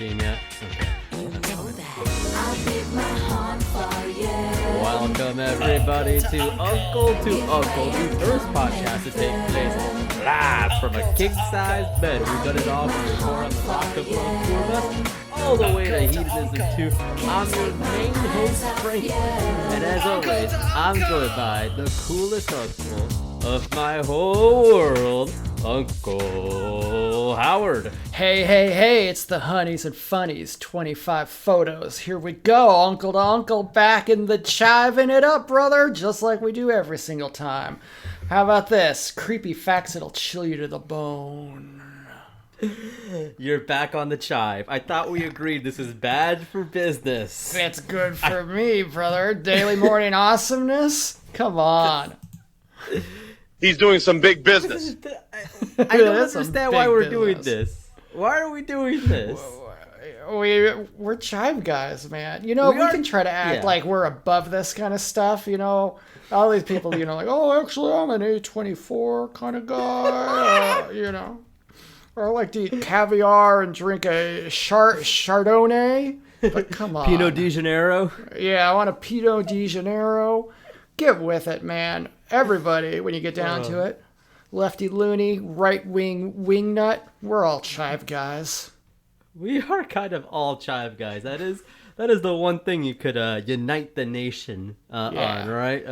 theme yet? Okay. Welcome everybody to Uncle, the first podcast to take place live from a king-size bed. We've done it all from the core on the rock of Chivemas all the way to Hedonism 2. I'm your main host, Frank, and as always, I'm joined by the coolest uncle of my whole world, Uncle Howard. Hey, it's the Honeys and Funnies 25 photos. Here we go, uncle to uncle, back in the chiving it up, brother, just like we do every single time. How about this? Creepy facts that'll chill you to the bone. You're back on the chive. I thought we agreed this is bad for business. It's good for me, brother. Daily morning awesomeness? Come on. He's doing some big business. I don't understand why we're doing this. Why are we doing this? We're chive guys, man. You know, we can try to act like we're above this kind of stuff, you know. All these people, you know, like, oh, actually, I'm an A24 kind of guy, you know. Or I like to eat caviar and drink a Chardonnay. But come on. Pinot de Janeiro? Yeah, I want a Pinot de Janeiro. Get with it, man. Everybody, when you get down to it. Lefty loony, right wing wingnut. We're all chive guys. We are kind of all chive guys. That is the one thing you could unite the nation on, right?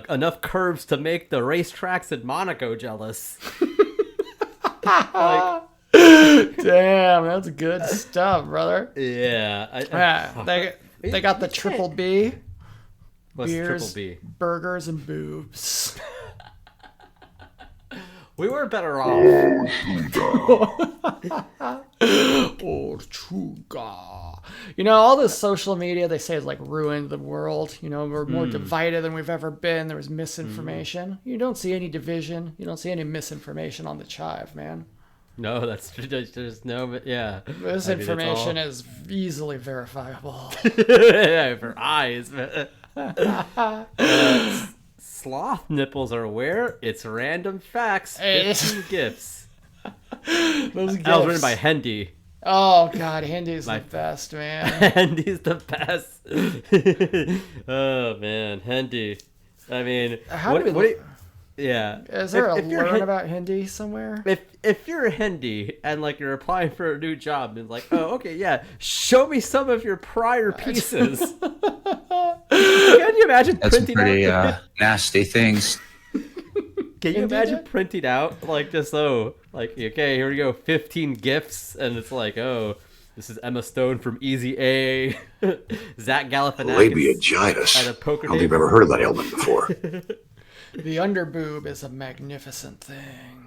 Enough curves to make the racetracks in Monaco jealous. Damn, that's good stuff, brother. Yeah. They got the triple B. What's Beers, triple B? Burgers, and boobs. We were better off. Oh, Chuga. You know, all this social media, they say, has like ruined the world. You know, we're more divided than we've ever been. There was misinformation. You don't see any division. You don't see any misinformation on the chive, man. No, that's there's no, but yeah. Misinformation is easily verifiable. Yeah, for eyes. Sloth nipples are where? It's random facts. 15 gifts. Those gifts. That was written by Hendy. Oh, God, Hendy's the best, man. Hendy's the best. Oh, man, Hendy. I mean, yeah. Is there a learn about Hendy somewhere? If you're a Hendy and like you're applying for a new job and like, oh, okay, yeah, show me some of your prior pieces. Can you imagine printing pretty, out? nasty things. Can you imagine printing out like just like okay, here we go, 15 gifts, and it's like, oh, this is Emma Stone from Easy A, Zach Galifianakis, Labiagitis. at a poker I don't think I've table. ever heard of that ailment before. The underboob is a magnificent thing.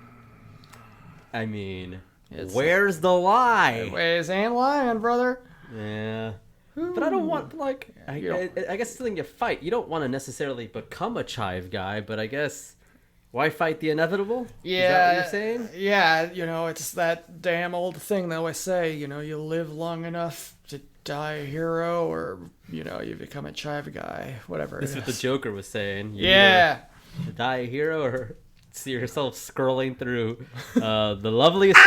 I mean, where's the lie? Ways ain't lying, brother. Yeah. But I don't want, like, I guess it's something you fight. You don't want to necessarily become a chive guy, but I guess, why fight the inevitable? Yeah. Is that what you're saying? Yeah, you know, it's that damn old thing they always say, you know, you live long enough to die a hero, or, you know, you become a chive guy, whatever it is. This is what the Joker was saying. You Yeah. either die a hero or see yourself scrolling through the loveliest...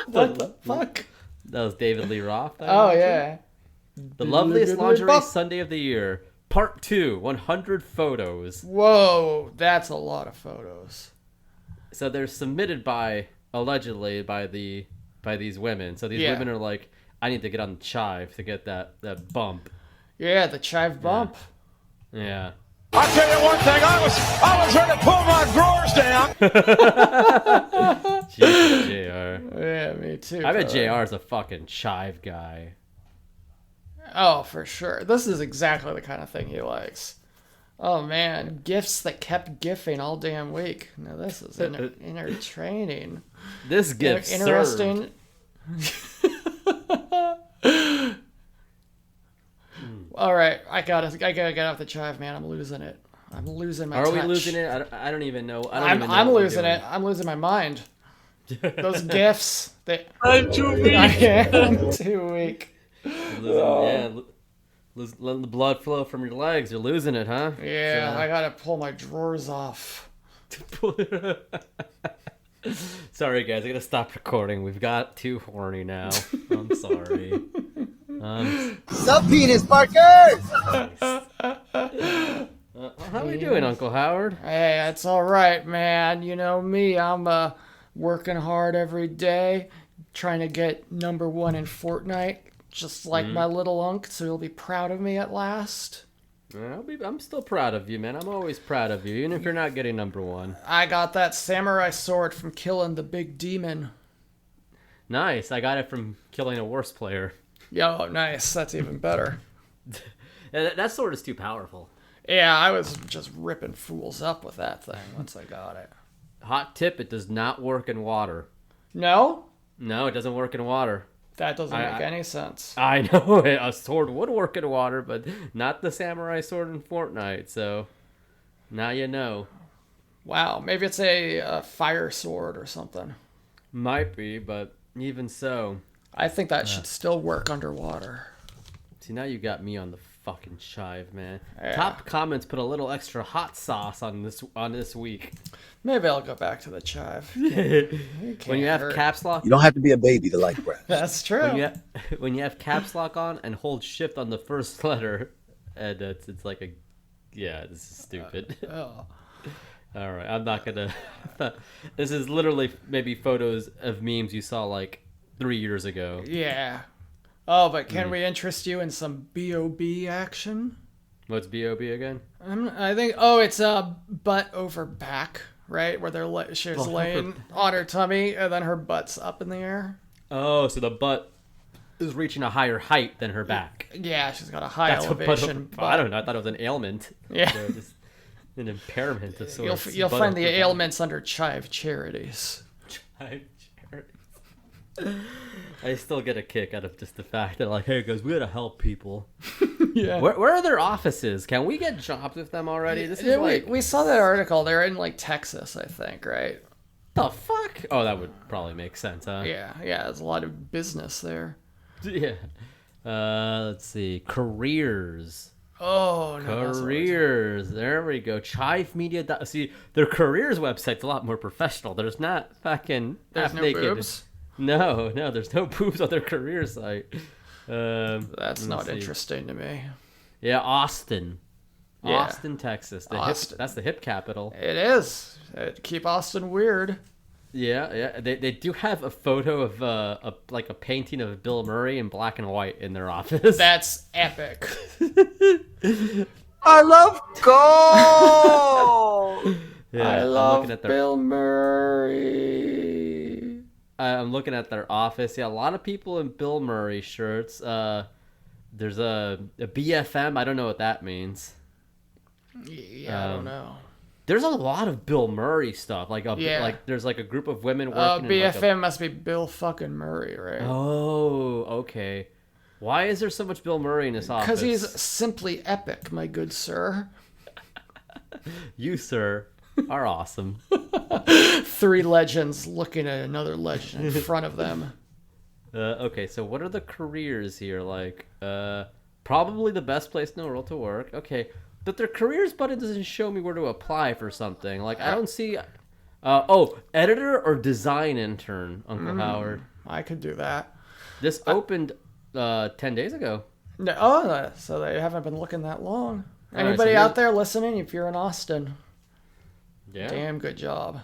What the fuck? That was David Lee Roth. Oh, yeah. The loveliest lingerie Sunday of the year. Part 2, 100 photos. Whoa, that's a lot of photos. So they're submitted allegedly by these women. So these women are like, I need to get on the chive to get that bump. Yeah, the chive bump. Yeah. I'll tell you one thing, I was ready to pull my drawers down. Jesus, JR. Yeah, me too. I bet JR is a fucking chive guy. Oh, for sure. This is exactly the kind of thing he likes. Oh, man. Gifts that kept gifting all damn week. Now, this is entertaining. This gift interesting. All right. I gotta get off the chive, man. I'm losing it. I'm losing my touch. Are we losing it? I don't even know. I'm losing it. I'm losing my mind. Those gifts. I'm too weak. I am too weak. Letting the blood flow from your legs. You're losing it, huh? Yeah, I gotta pull my drawers off. Sorry, guys. I gotta stop recording. We've got too horny now. I'm sorry. Sub penis, Parker! How are we doing, Uncle Howard? Hey, it's all right, man. You know me, I'm working hard every day, trying to get #1 in Fortnite, just like my little unk, so he'll be proud of me at last. I'm still proud of you, man. I'm always proud of you, even if you're not getting #1. I got that samurai sword from killing the big demon. Nice. I got it from killing a worse player. Yo, nice. That's even better. That sword is too powerful. Yeah, I was just ripping fools up with that thing once I got it. Hot tip, it does not work in water. No? No, it doesn't work in water. That doesn't make any sense. I know a sword would work in water, but not the samurai sword in Fortnite, so now you know. Wow, maybe it's a fire sword or something. Might be, but even so. I think that should still work underwater. See, now you got me on the fucking Chive, man. Yeah. Top comments put a little extra hot sauce on this week. Maybe I'll go back to the Chive. When you have caps lock, You don't have to be a baby to like breath. That's true. when you have caps lock on and hold shift on the first letter, and it's like a, yeah, this is stupid. Oh. All right, I'm not gonna. This is literally maybe photos of memes you saw like 3 years ago. Yeah. Oh, but can we interest you in some B.O.B. action? What's B.O.B. again? I think, it's butt over back, right? Where she's laying on her tummy and then her butt's up in the air. Oh, so the butt is reaching a higher height than her back. Yeah, she's got a high elevation butt. I don't know. I thought it was an ailment. Yeah. Just an impairment of sorts. You'll find the ailments under Chive Charities. Chive Charities. I still get a kick out of just the fact that, like, hey guys, we gotta help people. Yeah. Where are their offices? Can we get jobs with them already? This is like, we saw that article. They're in like Texas, I think, right? the fuck? Oh, that would probably make sense, huh? Yeah, there's a lot of business there. Yeah. Let's see. Careers. Oh, no. Careers. There we go. Chive Media. See, their careers website's a lot more professional. There's not fucking There's no half-naked. boobs? No, there's no boobs on their career site. That's not interesting to me. Yeah, Austin. Yeah. Austin, Texas. Austin. That's the hip capital. It is. Keep Austin weird. Yeah. They do have a photo of a painting of Bill Murray in black and white in their office. That's epic. I love gold! Yeah, I love Bill Murray. I'm looking at their office. Yeah, a lot of people in Bill Murray shirts. There's a BFM. I don't know what that means. Yeah, I don't know. There's a lot of Bill Murray stuff. There's like a group of women working. BFM must be Bill fucking Murray, right? Oh, okay. Why is there so much Bill Murray in this office? Because he's simply epic, my good sir. You, sir, are awesome. 3 legends looking at another legend in front of them. Okay, so what are the careers here? Like, probably the best place in the world to work. Okay, but their careers button doesn't show me where to apply for something. Like, I don't see... editor or design intern, Uncle Howard. I could do that. This opened 10 days ago. No, so they haven't been looking that long. All right, Anybody so out there listening, if you're in Austin, yeah. damn good job.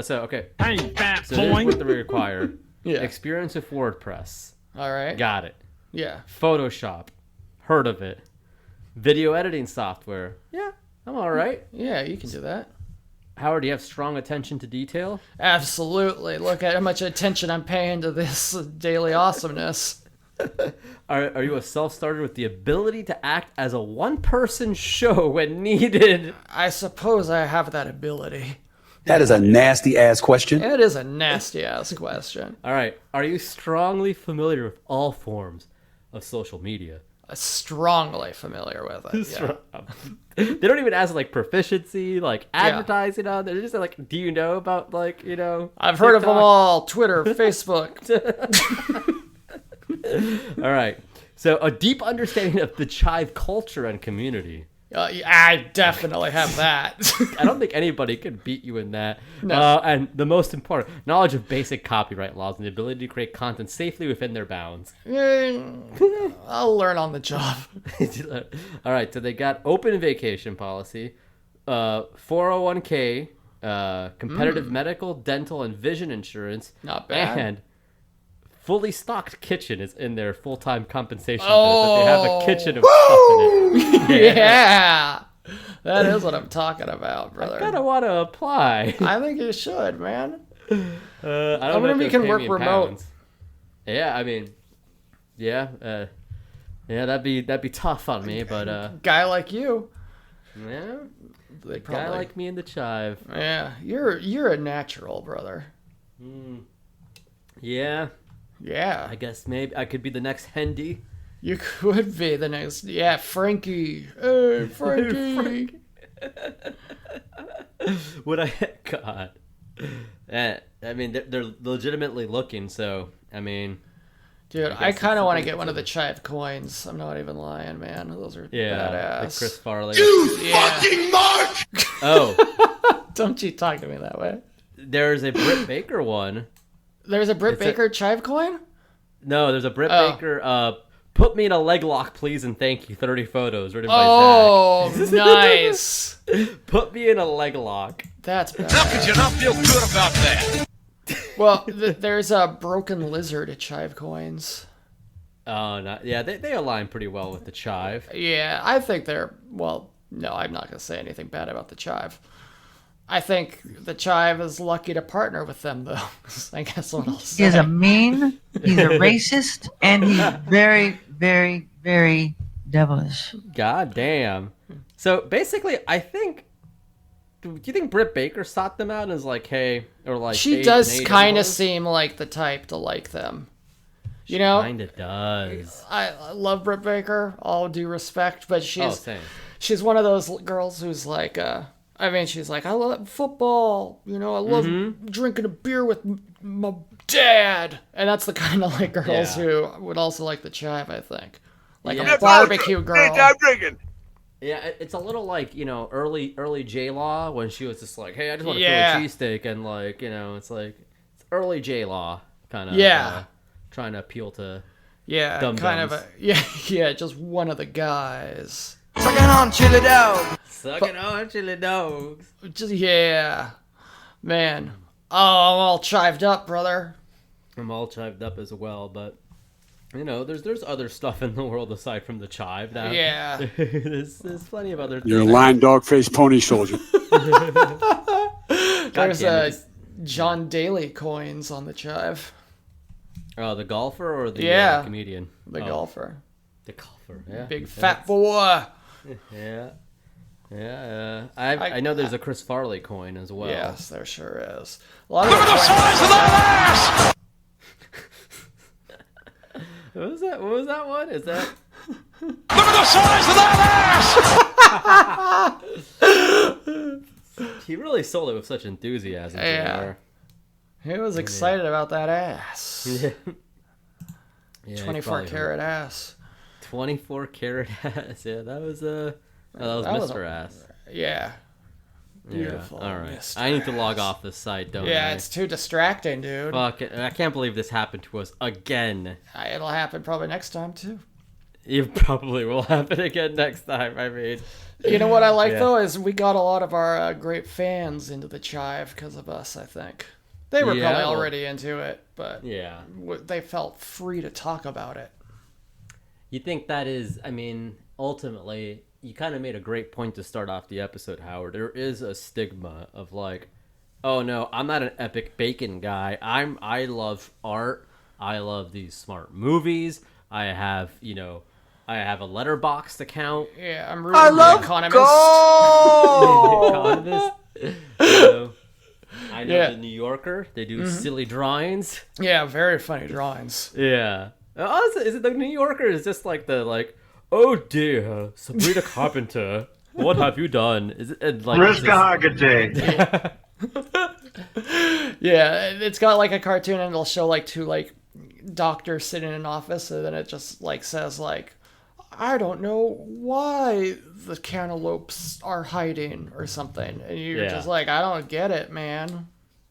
So, okay. Hey, fat So here's boy. what they require. Yeah. Experience with WordPress. All right. Got it. Yeah. Photoshop. Heard of it. Video editing software. Yeah, I'm all right. Yeah, you can do that. Howard, do you have strong attention to detail? Absolutely. Look at how much attention I'm paying to this daily awesomeness. Are you a self-starter with the ability to act as a one-person show when needed? I suppose I have that ability. That is a nasty ass question. It is a nasty ass question. All right. Are you strongly familiar with all forms of social media? Strongly familiar with it. Yeah. They don't even ask like proficiency, like advertising on. They're just like, do you know about like, you know? I've heard of them all. Twitter, Facebook. All right. So a deep understanding of the Chive culture and community. I definitely have that. I don't think anybody could beat you in that. No. And the most important, knowledge of basic copyright laws and the ability to create content safely within their bounds. I'll learn on the job. All right, so they got open vacation policy, 401k, competitive medical, dental, and vision insurance. Not bad. And fully stocked kitchen is in their full-time compensation. That they have a kitchen of stuff in it. Yeah. That is what I'm talking about, brother. I kind of want to apply. I think you should, man. I don't know wonder if if you they'll can pay work me in remote. pounds. Yeah, I mean, yeah, that'd be tough on me, but Guy like you. yeah, They a guy probably, like me in the chive. yeah, you're a natural, brother. Yeah, Yeah. I guess maybe I could be the next Hendy. You could be the next. Yeah, Frankie. Hey, Frankie. Would I? God. I mean, they're legitimately looking. So I mean, Dude, I I guess kind of it's want to something get one of the to- Chive coins. I'm not even lying, man. Those are yeah, badass. like Chris Farley. Fucking Mark! Oh, Don't you talk to me that way. there's a Britt Baker one. There's a Britt It's a- Baker Chive coin? No, there's a Britt Oh. Baker. Put me in a leg lock, please, and thank you. 30 photos written by Oh, nice. Zach. Put me in a leg lock. That's bad. How could you not feel good about that? Well, there's a broken lizard at Chive coins. Oh, yeah, they align pretty well with the chive. Yeah, I think they're, well, no, I'm not going to say anything bad about the Chive. I think the Chive is lucky to partner with them, though. I guess what I'll say. He's a mean, he's a racist, and he's very, very, very devilish. God damn. So basically, I think. Do you think Britt Baker sought them out and is like, hey, or like? She hey, does Nate kind of Edwards? seem like the type to like them. You know? Kinda does. I love Britt Baker, all due respect, but Oh, same. she's one of those girls who's like, I mean, she's like, I love football, you know, I love drinking a beer with my dad, and that's the kind of like girls who would also like the Chive, I think, like Yeah. a barbecue girl. drinking. Yeah, it's a little like, you know, early J-Law when she was just like, hey, I just want to Yeah. feel a cheesesteak, and like, you know, it's like it's early J-Law kind of trying to appeal to Yeah, Dum-dums. kind of a yeah, just one of the guys. Sucking on chili dog. sucking on chili dogs. Just yeah, man. Oh, I'm all chived up, brother. I'm all chived up as well, but you know, there's other stuff in the world aside from the chive now. Yeah. there's plenty of other things. You're a lion, dog, face, pony soldier. There's damn it. John Daly coins on the Chive. Oh, the golfer or the Yeah. comedian? The Oh, golfer. The golfer. Yeah. Big fat boy. Yeah. Yeah. I know there's a Chris Farley coin as well. Yes, there sure is. A lot of Look at the the size of that ass! What was that? What was that one? Is that? Look at the size of that ass! He really sold it with such enthusiasm. Yeah. He was excited about that ass. Yeah. Yeah, 24 karat ass. 24 karat ass. Yeah, that was that was That was Mr. Ass. Yeah. Yeah. Beautiful. All right. Mr. I need to log Ass. off this site, don't I? Yeah, it's too distracting, dude. Fuck it. I can't believe this happened to us again. It'll happen probably next time, too. It probably will happen again next time. I mean, You know what I like, Yeah. though, is we got a lot of our great fans into the Chive because of us, I think. They were Yeah, probably well- already into it, but yeah. they felt free to talk about it. You think that is, I mean, ultimately, you kind of made a great point to start off the episode, Howard. There is a stigma of like, oh no, I'm not an epic bacon guy. I love art. I love these smart movies. I have a Letterboxd account. Yeah, I'm rooting for the Economist. Economist. You know, I know Yeah. the New Yorker. They do silly drawings. Yeah, very funny drawings. Yeah. Oh, is it the New Yorker? Is just like oh dear, Sabrina Carpenter, what have you done? Is it and, like Risk this- a heart attack. Yeah, it's got like a cartoon and it'll show like two like doctors sitting in an office and then it just like says like, I don't know why the cantaloupes are hiding or something. And you're just like, I don't get it, man.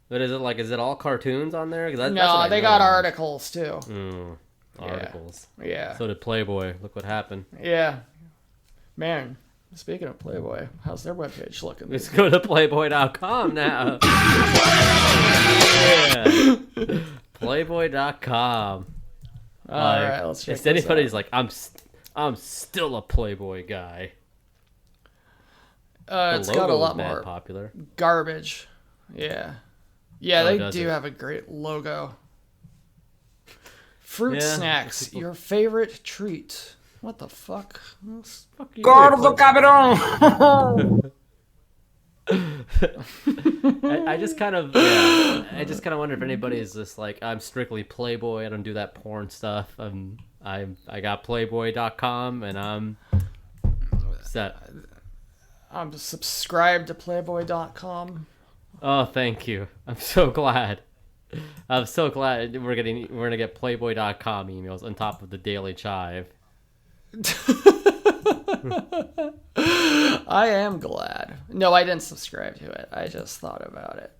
But is it all cartoons on there? No, they got articles too. Articles. Yeah. So did Playboy. Look what happened. Yeah. Man, speaking of Playboy, how's their webpage looking? Let's go to playboy.com now. Yeah. Playboy.com. All right, let's check if anybody's like, I'm still a Playboy guy. It's got a lot more popular garbage. Yeah. Yeah, they do it? have a great logo. Fruit Yeah, snacks, your favorite treat. What the fuck? Gordo cabrón. I just kind of wonder if anybody is just like, I'm strictly Playboy. I don't do that porn stuff. I got Playboy.com and I'm set. I'm subscribed to Playboy.com. Oh, thank you. I'm so glad. I'm so glad we're gonna get Playboy.com emails on top of the Daily Chive. I am glad. No, I didn't subscribe to it. I just thought about it.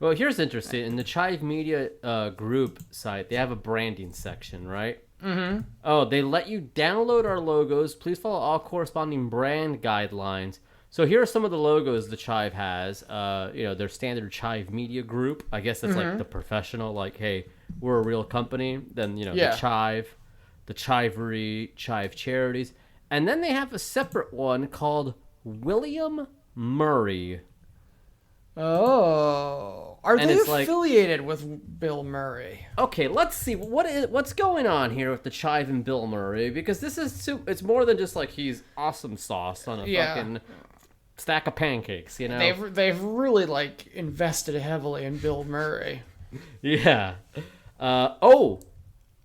Well, here's interesting. In the Chive Media group site, they have a branding section, right? Mm-hmm. Oh, they let you download our logos. Please follow all corresponding brand guidelines. So here are some of the logos the Chive has. Their standard Chive Media group. I guess that's like the professional, like, hey, we're a real company. Then, the Chive, the Chivery, Chive Charities. And then they have a separate one called William Murray. Oh, are And they it's affiliated with Bill Murray? Okay, let's see what's going on here with the Chive and Bill Murray, because this is it's more than just like he's awesome sauce on a fucking stack of pancakes, you know. They've really like invested heavily in Bill Murray. Yeah.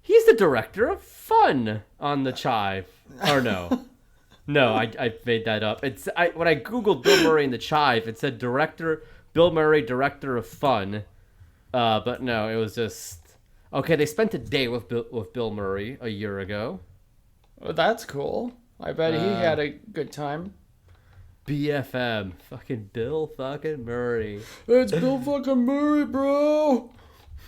He's the director of fun on the Chive. Or no. No, I made that up. When I googled Bill Murray in the Chive, it said Bill Murray, director of fun. But no, it was just okay. They spent a day with Bill Murray a year ago. Well, that's cool. I bet he had a good time. BFM, fucking Bill fucking Murray. It's Bill fucking Murray, bro.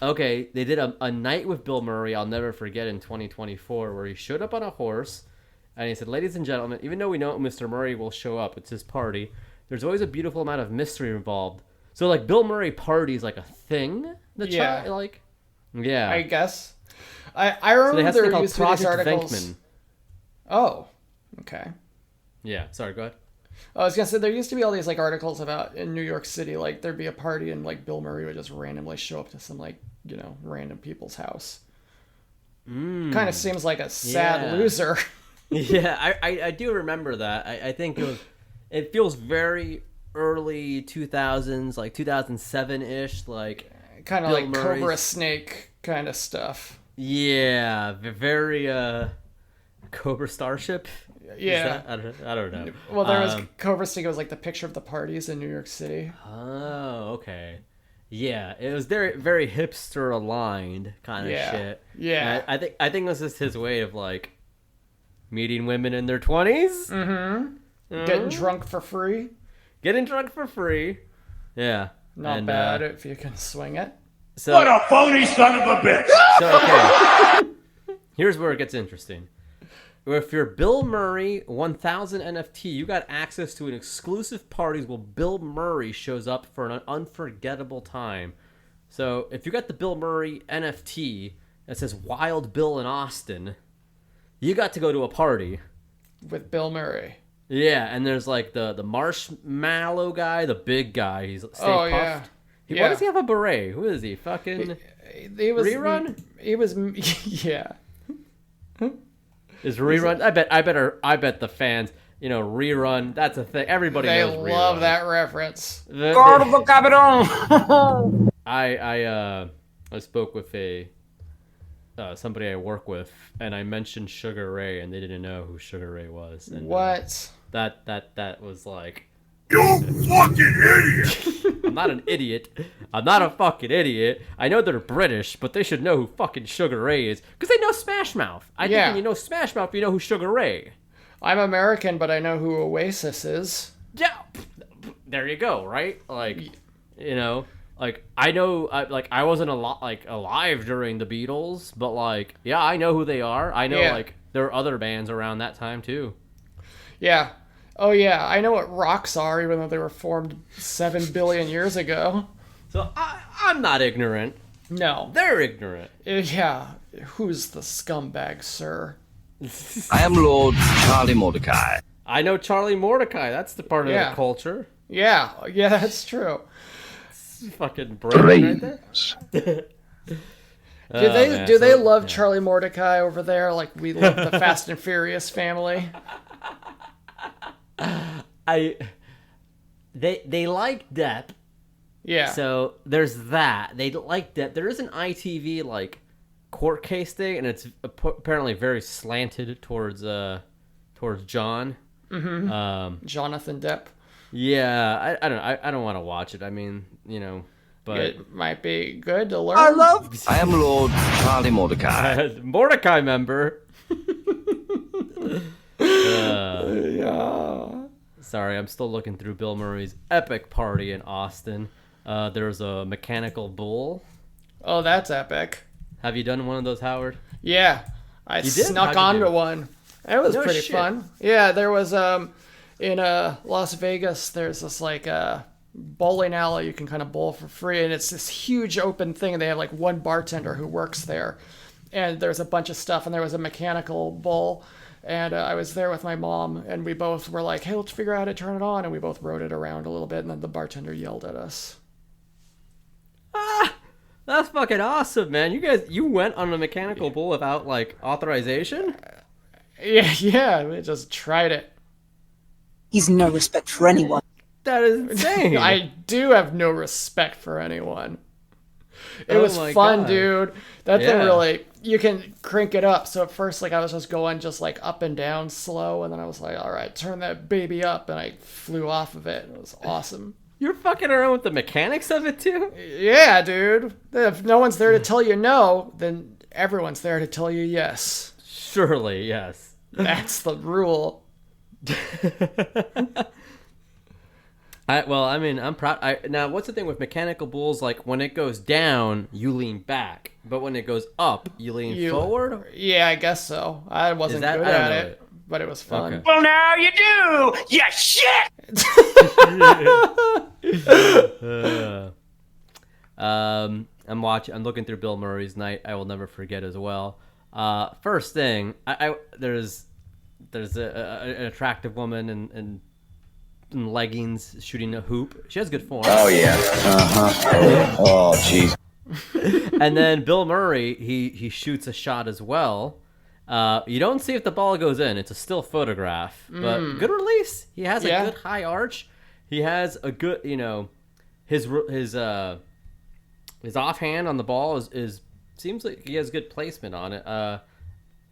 Okay, they did a night with Bill Murray I'll never forget in 2024, where he showed up on a horse, and he said, "Ladies and gentlemen, even though we know Mr. Murray will show up, it's his party. There's always a beautiful amount of mystery involved." So, like, Bill Murray parties like a thing. Yeah, I guess. I remember so there used to be these articles. Venkman. Oh, okay. Yeah, sorry, go ahead. I was gonna say there used to be all these like articles about in New York City, like there'd be a party and like Bill Murray would just randomly show up to some like random people's house. Kind of seems like a sad loser. Yeah, I do remember that. I think it feels very early 2000s, like 2007-ish, like kind of like Murray's Cobra Snake kind of stuff. Yeah, very Cobra Starship. Yeah, I don't know. Well, there was Cobra Snake. It was like the picture of the parties in New York City. Oh, okay. Yeah, it was very, very hipster aligned kind of shit. Yeah, and I think this is his way of like meeting women in their 20s. Mm-hmm. Getting drunk for free. Yeah, not bad if you can swing it. So, what a phony son of a bitch! So okay, here's where it gets interesting. If you're Bill Murray 1000 NFT, you got access to an exclusive parties where Bill Murray shows up for an unforgettable time. So if you got the Bill Murray NFT that says Wild Bill in Austin, you got to go to a party with Bill Murray. Yeah, and there's like the marshmallow guy, the big guy. He's Stay Puffed. Yeah. Why does he have a beret? Who is he? Fucking he was, Rerun? He was yeah. Is Rerun? I bet the fans, Rerun. That's a thing. Everybody knows Rerun. They love that reference. I spoke with somebody I work with, and I mentioned Sugar Ray, and they didn't know who Sugar Ray was. And, what? That was like, you fucking idiot! I'm not an idiot. I'm not a fucking idiot. I know they're British, but they should know who fucking Sugar Ray is. Because they know Smash Mouth. I think when you know Smash Mouth, you know who Sugar Ray. I'm American, but I know who Oasis is. Yeah. There you go, right? Like, you know, like, I know, like, I wasn't alive during the Beatles, but, like, yeah, I know who they are. I know, like, there are other bands around that time, too. Yeah. Oh, yeah. I know what rocks are, even though they were formed 7 billion years ago. So I'm not ignorant. No. They're ignorant. Yeah. Who's the scumbag, sir? I am Lord Charlie Mordecai. I know Charlie Mordecai. That's the part of the culture. Yeah. Yeah, that's true. It's fucking brain right there. Do they love Charlie Mordecai over there like we love the Fast and Furious family? They like Depp. Yeah. So there's that. They like Depp. There is an ITV like court case thing, and it's apparently very slanted towards John. Mm-hmm. Jonathan Depp. Yeah, I don't know. I don't want to watch it. I mean, you know, but it might be good to learn. I am Lord Charlie Mordecai. Mordecai member. Yeah. Sorry, I'm still looking through Bill Murray's epic party in Austin. There's a mechanical bull. Oh, that's epic. Have you done one of those, Howard? Yeah, I snuck onto one. It was pretty fun. Yeah, there was in Las Vegas. There's this like bowling alley you can kind of bowl for free, and it's this huge open thing. And they have like one bartender who works there, and there's a bunch of stuff. And there was a mechanical bull. And I was there with my mom, and we both were like, hey, let's figure out how to turn it on. And we both rode it around a little bit, and then the bartender yelled at us. Ah, that's fucking awesome, man. You went on a mechanical bull without, like, authorization? Yeah, we just tried it. He's no respect for anyone. That is insane. I do have no respect for anyone. It was fun, dude. That thing really, you can crank it up. So at first, like, I was just going just like up and down slow, and then I was like, all right, turn that baby up, and I flew off of it. It was awesome. You're fucking around with the mechanics of it too? Yeah, dude. If no one's there to tell you no, then everyone's there to tell you yes. Surely, yes. That's the rule. I'm proud. Now, what's the thing with mechanical bulls? Like, when it goes down, you lean back. But when it goes up, you lean forward? Yeah, I guess so. I wasn't good at it, but it was fun. Okay. Well, now you do! You shit! I'm looking through Bill Murray's Night I Will Never Forget as well. First thing, there's an attractive woman in leggings shooting a hoop. She has good form. Oh, yeah. Uh-huh. Oh, jeez. And then Bill Murray, he shoots a shot as well. You don't see if the ball goes in. It's a still photograph. But good release. He has a good high arch. He has a good, his offhand on the ball is seems like he has good placement on it.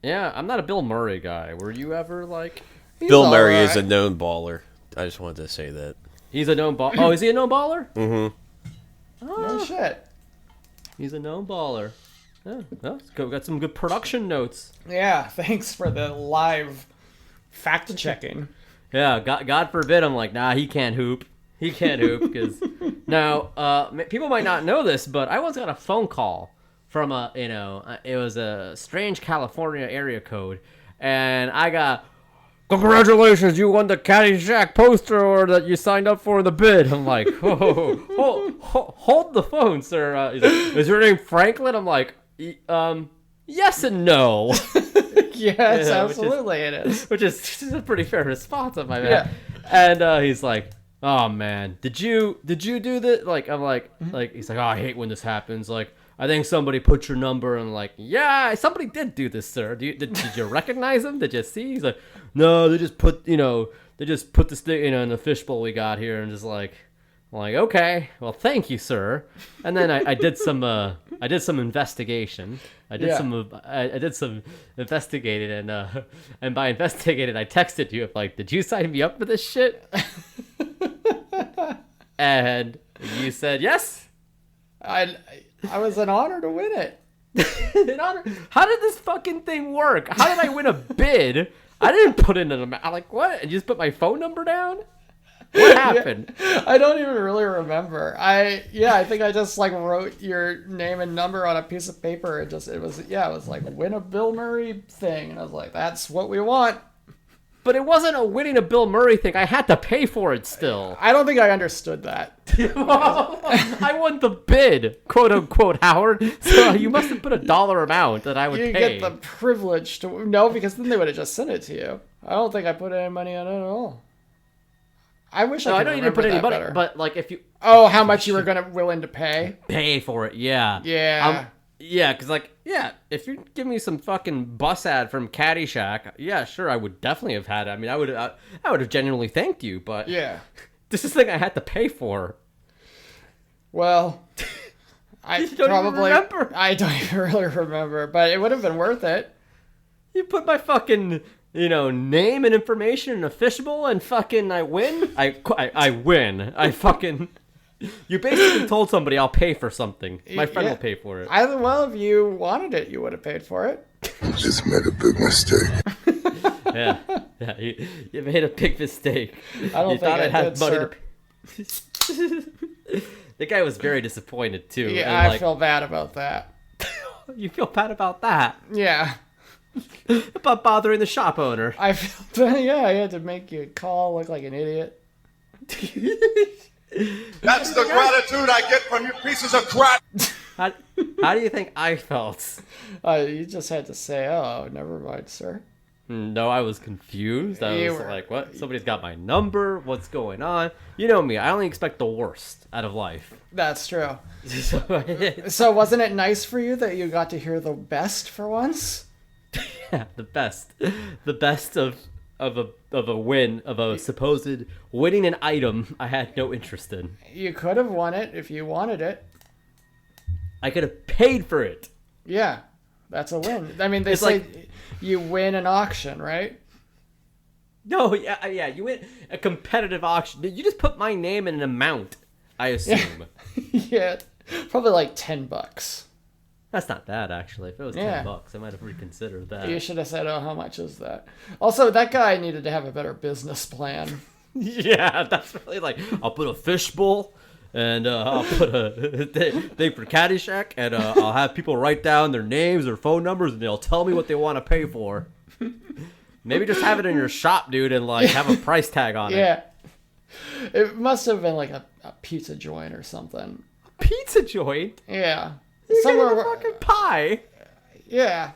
Yeah, I'm not a Bill Murray guy. Were you ever like? Bill Murray is a known baller. I just wanted to say that. He's a known baller. Oh, is he a known baller? Mm-hmm. Oh, no shit. He's a known baller. Yeah, well, we got some good production notes. Yeah, thanks for the live fact checking. Yeah, God forbid I'm like, nah, he can't hoop. He can't hoop because now people might not know this, but I once got a phone call from it was a strange California area code, and I got, congratulations, you won the Caddyshack poster or that you signed up for the bid. I'm like, hold the phone, sir. He's like, is your name Franklin? I'm like, yes and no. Yes, absolutely it is. Which is a pretty fair response on my man. Yeah. And he's like, oh man, did you do this? Like, I'm like, he's like, oh, I hate when this happens. Like, I think somebody put your number, and like, yeah, somebody did do this, sir. Did you recognize him? Did you see? He's like, no, they just put the stick, in the fishbowl we got here, and just like, I'm like, okay, well, thank you, sir. And then I did some investigation. I did some investigating, and by investigating, I texted you like, did you sign me up for this shit? And You said yes. I was an honor to win it. How did this fucking thing work? How did I win a bid? I didn't put in an amount. Like, what? You just put my phone number down? What happened? Yeah, I don't even really remember. I think I just like wrote your name and number on a piece of paper. It was like win a Bill Murray thing, and I was like, that's what we want. But it wasn't a winning a Bill Murray thing. I had to pay for it still. I don't think I understood that. I won the bid, quote unquote, Howard. So you must have put a dollar amount that I would you pay. get the privilege to no, because then they would have just sent it to you. I don't think I put any money on it at all. I wish I could know you didn't put any money, better. but like if you how much you were willing to pay for it, yeah, yeah, because if you give me some fucking bus ad from Caddyshack, yeah, sure, I would definitely have had it. I mean, I would have genuinely thanked you, but this is the thing I had to pay for. Well, I don't even remember. I don't even really remember, but it would have been worth it. You put my fucking name and information in a fishbowl, and fucking I win. I win. I fucking. You basically told somebody I'll pay for something. My friend will pay for it. If you wanted it, you would have paid for it. You just made a big mistake. Yeah. You made a big mistake. I don't think I had money to pay. The guy was very disappointed too. Yeah, I feel bad about that. You feel bad about that? Yeah. About bothering the shop owner. I feel bad. Yeah, I had to make you look like an idiot. That's the gratitude I get from you pieces of crap. How do you think I felt? You just had to say, "Oh, never mind, sir." No, I was confused. I was like, "What? Somebody's got my number. What's going on?" You know me. I only expect the worst out of life. That's true. So wasn't it nice for you that you got to hear the best for once? Yeah, the best of a win, of a supposed winning an item I had no interest in. You could have won it if you wanted it. I could have paid for it. Yeah, that's a win. I mean, they say you win an auction, right? No, yeah, you win a competitive auction. You just put my name in an amount, I assume. Yeah, probably like $10. That's not bad, actually. If it was $10, I might have reconsidered that. You should have said, "Oh, how much is that?" Also, that guy needed to have a better business plan. Yeah, that's really like, I'll put a fishbowl, and I'll put a thing for Caddyshack, and I'll have people write down their names, their phone numbers, and they'll tell me what they want to pay for. Maybe just have it in your shop, dude, and like have a price tag on it. Yeah. It must have been like a pizza joint or something. Pizza joint? Yeah. You're somewhere a fucking pie. Yeah.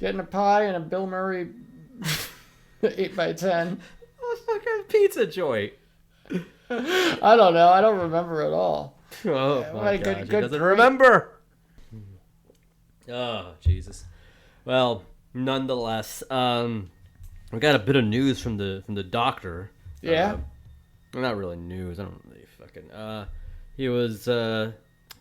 Getting a pie and a Bill Murray 8x10. A fucking pizza joint. I don't know. I don't remember at all. Oh my God, he doesn't remember. Oh, Jesus. Well, nonetheless, we got a bit of news from the doctor. Yeah. Not really news. I don't really fucking.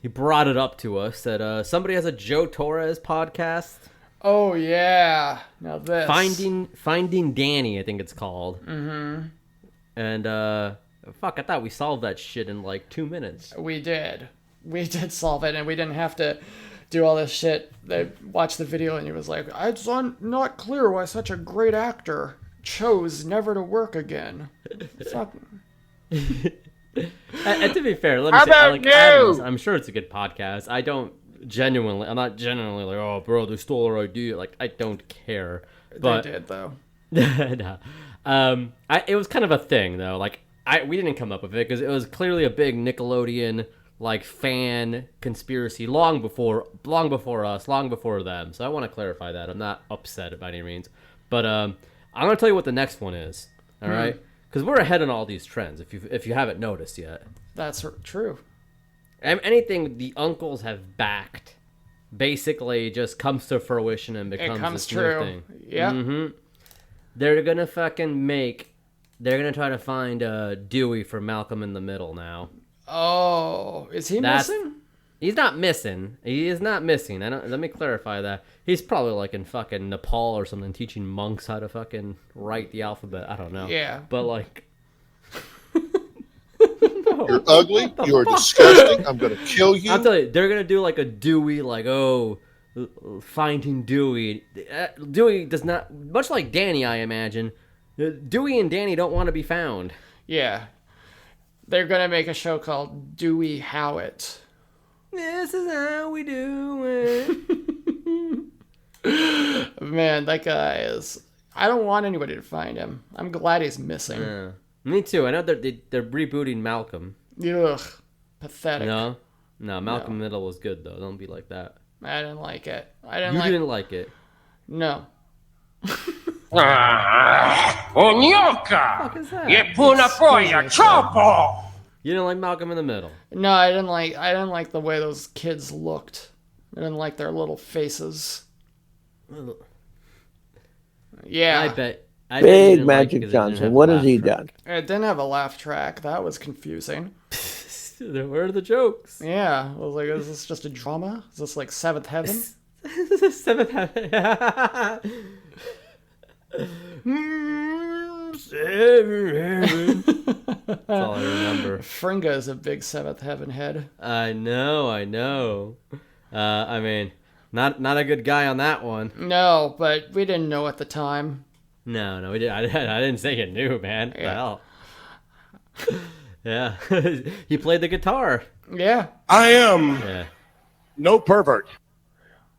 He brought it up to us that somebody has a Joe Torres podcast. Oh yeah. Now this Finding Danny, I think it's called. Mm-hmm. And I thought we solved that shit in like 2 minutes. We did solve it, and we didn't have to do all this shit. They watched the video, and he was like, "It's not clear why such a great actor chose never to work again." Fuck. And to be fair, let me say, I'm sure it's a good podcast. I'm not genuinely like, "Oh, bro, they stole our idea." Like, I don't care. But they did though. No. It was kind of a thing though. Like, we didn't come up with it because it was clearly a big Nickelodeon like fan conspiracy long before us, long before them. So I want to clarify that. I'm not upset by any means, but I'm gonna tell you what the next one is. All right. Because we're ahead on all these trends, if you haven't noticed yet. That's true. Anything the uncles have backed basically just comes to fruition and becomes this new thing. Yeah. Mm-hmm. They're going to try to find Dewey for Malcolm in the Middle now. Oh, is he missing? He's not missing. He is not missing. Let me clarify that. He's probably like in fucking Nepal or something, teaching monks how to fucking write the alphabet. I don't know. Yeah. But like, no. You're ugly. You are disgusting. I'm going to kill you. I'll tell you, they're going to do like a Dewey, like, Finding Dewey. Dewey does not, much like Danny, I imagine, Dewey and Danny don't want to be found. Yeah. They're going to make a show called Dewey Howitt. This is how we do it. Man, that guy is... I don't want anybody to find him. I'm glad he's missing. Yeah. Me too. I know they're rebooting Malcolm. Ugh. Pathetic. No, Malcolm Middle was good, though. Don't be like that. I didn't like it. Didn't like it? No. Onyoka! You puna poya chopo! You didn't like Malcolm in the Middle? No, I didn't like the way those kids looked. I didn't like their little faces. Yeah. I bet Big Magic Johnson. What has he done? It didn't have a laugh track. That was confusing. Where are the jokes? Yeah. I was like, is this just a drama? Is this like Seventh Heaven? Seventh Heaven. That's all I remember. Fringa is a big Seventh Heaven head. I know. I mean, not a good guy on that one. No, but we didn't know at the time. No, we did. I didn't say you knew, man. Yeah. Well, yeah, he played the guitar. Yeah. I am no pervert.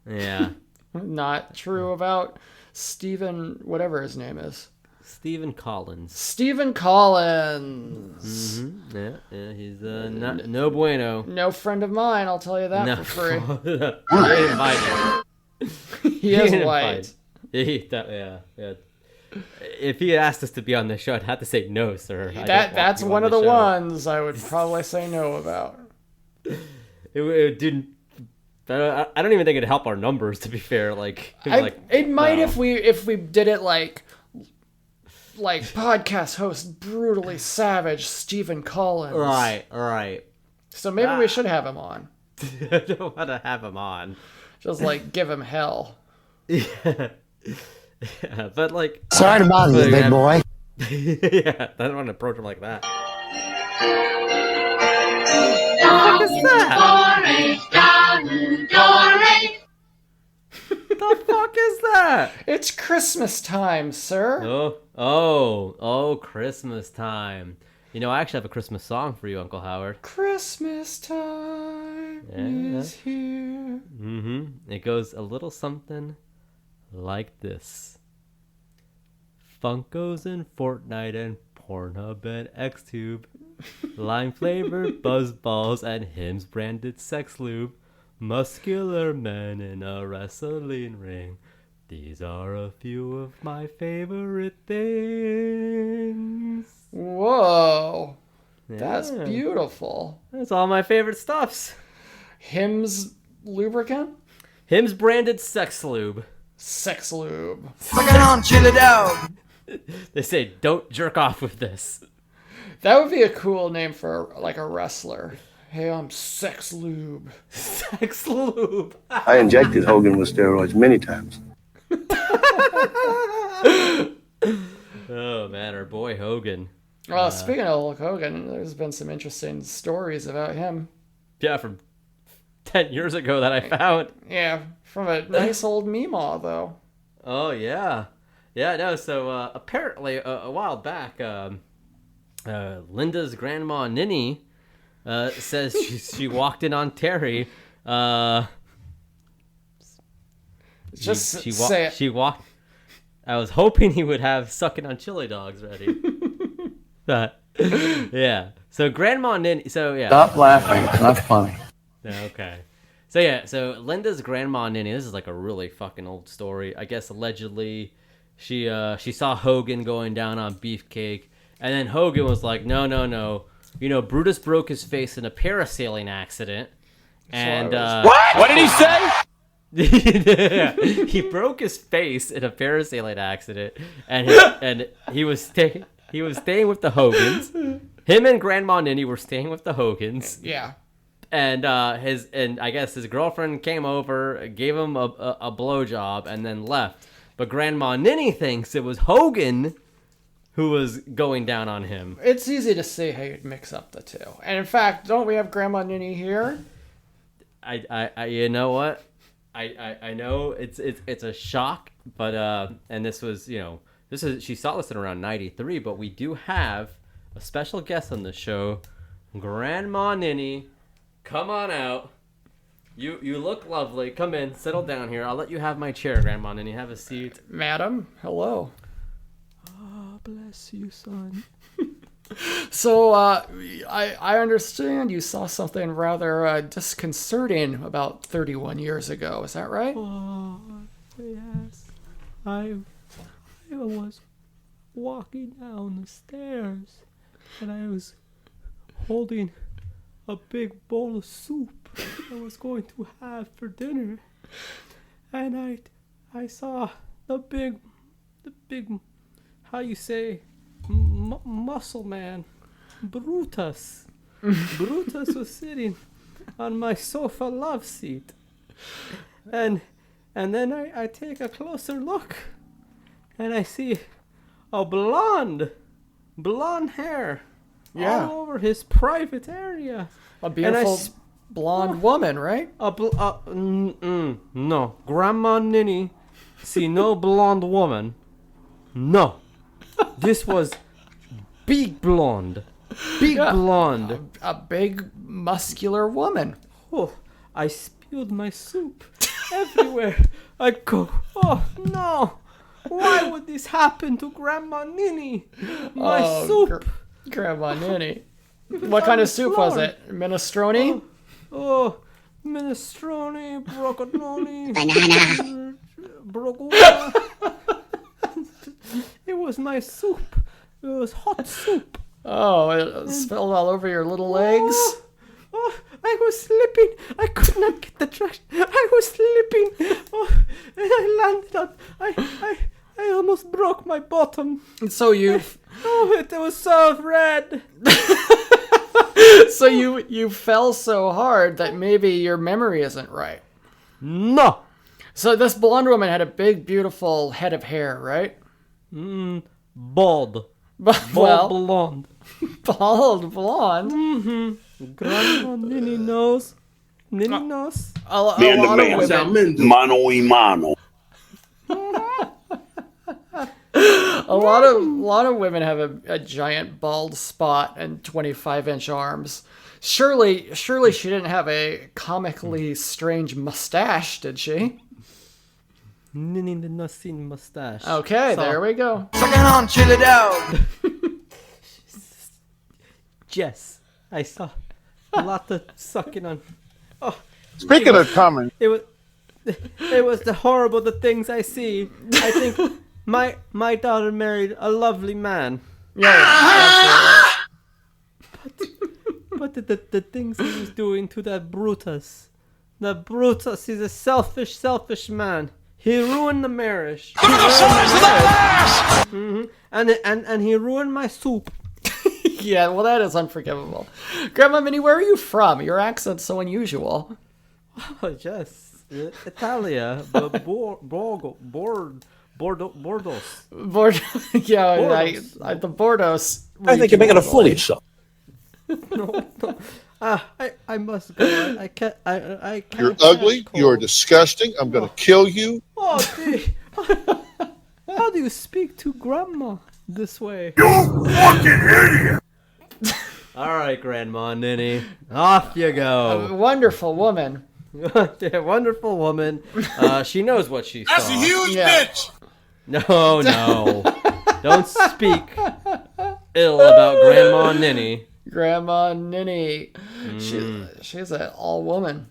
Yeah. Not true about Stephen, whatever his name is. Stephen Collins. Stephen Collins. Mm-hmm. Yeah, he's no bueno. No friend of mine, I'll tell you that for free. He is white. Yeah. If he had asked us to be on the show, I'd have to say no, sir. That's one of the ones I would probably say no about. It didn't. I don't even think it'd help our numbers. To be fair, it might if we did it like podcast host brutally savage Stephen Collins. Right. So maybe we should have him on. I don't want to have him on. Just give him hell. Yeah, but sorry to bother you, big boy. Yeah, I don't want to approach him like that. What is that? The fuck is that? It's Christmas time, sir. Oh, Christmas time. You know, I actually have a Christmas song for you, Uncle Howard. Christmas time is here. Mm-hmm. It goes a little something like this. Funkos and Fortnite and Pornhub and Xtube, lime-flavored buzzballs and Hims branded sex lube, muscular men in a wrestling ring. These are a few of my favorite things. Whoa. Yeah. That's beautiful. That's all my favorite stuffs. Hims lubricant? Hims branded sex lube. Sex lube. Look it on, chili dog. They say, don't jerk off with this. That would be a cool name for a wrestler. Hey, I'm Sex Lube. Sex Lube. I injected Hogan with steroids many times. Oh, man, our boy Hogan. Well, speaking of Hulk Hogan, there's been some interesting stories about him. Yeah, from 10 years ago that I found. Yeah, from a nice old Meemaw, though. Oh, yeah. Yeah, no, so apparently a while back, Linda's grandma, Ninny, says she walked in on Terry. She walked. I was hoping he would have sucking on chili dogs ready. But, yeah. So Grandma Ninny. So yeah. Stop laughing. It's not funny. Okay. So yeah. So Linda's grandma Ninny. This is a really fucking old story. I guess allegedly, she saw Hogan going down on Beefcake, and then Hogan was like, no. You know, Brutus broke his face in a parasailing accident, and what did he say? He broke his face in a parasailing accident, and he was staying with the Hogans. Him and Grandma Ninny were staying with the Hogans. Yeah. And I guess his girlfriend came over, gave him a blowjob, and then left. But Grandma Ninny thinks it was Hogan who was going down on him. It's easy to see how you'd mix up the two. And in fact, don't we have Grandma Ninny here? I you know what? I know it's a shock, but and this was, she saw this in around 93, but we do have a special guest on the show, Grandma Ninny. Come on out. You look lovely. Come in, settle down here. I'll let you have my chair, Grandma Ninny. Have a seat. Madam, hello. Oh, bless you, son. So, I understand you saw something rather disconcerting about 31 years ago. Is that right? Oh, yes. I was walking down the stairs, and I was holding a big bowl of soup I was going to have for dinner, and I saw the big, how you say, muscle man, Brutus. Brutus was sitting on my sofa love seat, and then I take a closer look, and I see a blonde hair all over his private area. A beautiful blonde woman, right? No, Grandma Ninny see no blonde woman. No, this was big blonde. Blonde. A big muscular woman. Oh, I spilled my soup everywhere. I go, oh no. Why would this happen to Grandma Ninny? My soup. Grandma Ninny. What kind of soup was it? Minestrone? Minestrone, broccolini. Banana. Broccola. It was my soup. It was hot soup. Oh, it spilled all over your little legs? Oh, I was slipping. I could not get the trash. I was slipping. Oh, and I landed on. I almost broke my bottom. So you... it was so red. So you fell so hard that maybe your memory isn't right. No. So this blonde woman had a big, beautiful head of hair, right? Bald. Well, blonde. Bald blonde. Mm-hmm. Grandma Ninny knows. Ninny knows. A lot of women. Mano y mano. A lot of women have a giant bald spot and 25-inch arms. Surely she didn't have a comically strange mustache, did she? Ninny did not see mustache. Okay, there we go. Sucking on, chill it out. Yes, I saw a lot of sucking on. Oh, Speaking of coming, it was the things I see. I think my daughter married a lovely man. Yeah. But the things he was doing to that Brutus. The Brutus is a selfish man. He ruined the marriage. And he ruined my soup. Yeah, well, that is unforgivable. Grandma Minnie, where are you from? Your accent's so unusual. Oh, yes. Italia. Bordeaux. Yeah, Bordeaux. the Bordeaux. I think you're making a fool of yourself. No. I must go. I can't. I can't. you're ugly. You're disgusting. I'm going to kill you. Oh, how do you speak to Grandma this way? You fucking idiot! All right, Grandma Ninny, off you A go. wonderful woman. Yeah, wonderful woman. She knows what she saw. That's a huge bitch. No. Don't speak ill about Grandma Ninny. Grandma Ninny. She's an all woman.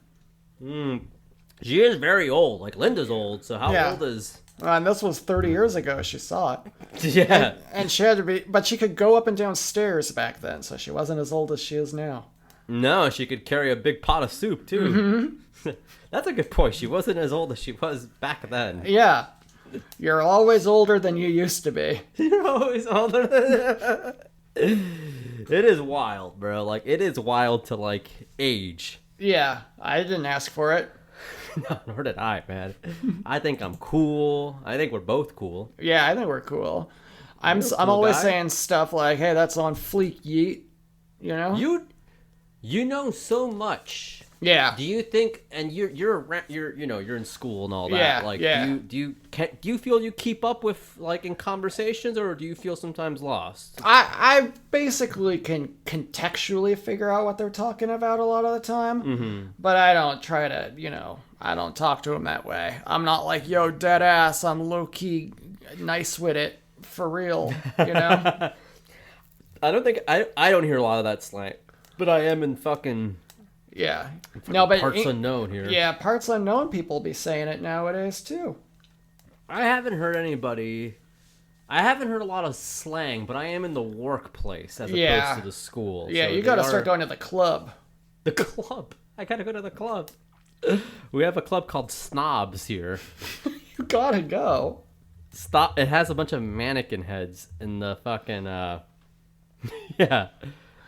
She is very old. Like Linda's old. So how old is? And this was 30 years ago. She saw it. Yeah. And she had to be, but she could go up and down stairs back then, so she wasn't as old as she is now. No, she could carry a big pot of soup too. Mm-hmm. That's a good point. She wasn't as old as she was back then. Yeah. You're always older than you used to be. You're always older than... It is wild, bro. Like, it is wild to, like, age. Yeah, I didn't ask for it. No, nor did I, man. I think I'm cool. I think we're both cool. Yeah, I think we're cool. I'm always saying stuff like, "Hey, that's on fleek, yeet." You know. You know so much. Yeah. Do you think? And you're in school and all that. Yeah. Like, yeah. do you feel you keep up with like in conversations, or do you feel sometimes lost? I basically can contextually figure out what they're talking about a lot of the time, but I don't try to, I don't talk to them that way. I'm not like, yo, dead ass, I'm low key nice with it for real, I don't think I don't hear a lot of that slang, but I am in fucking parts unknown here. Yeah, parts unknown people be saying it nowadays too. I haven't heard a lot of slang, but I am in the workplace as opposed to the school. Yeah, so you got to start going to the club. The club. I gotta go to the club. We have a club called Snobs here. You gotta go. Stop! It has a bunch of mannequin heads in the fucking. Yeah,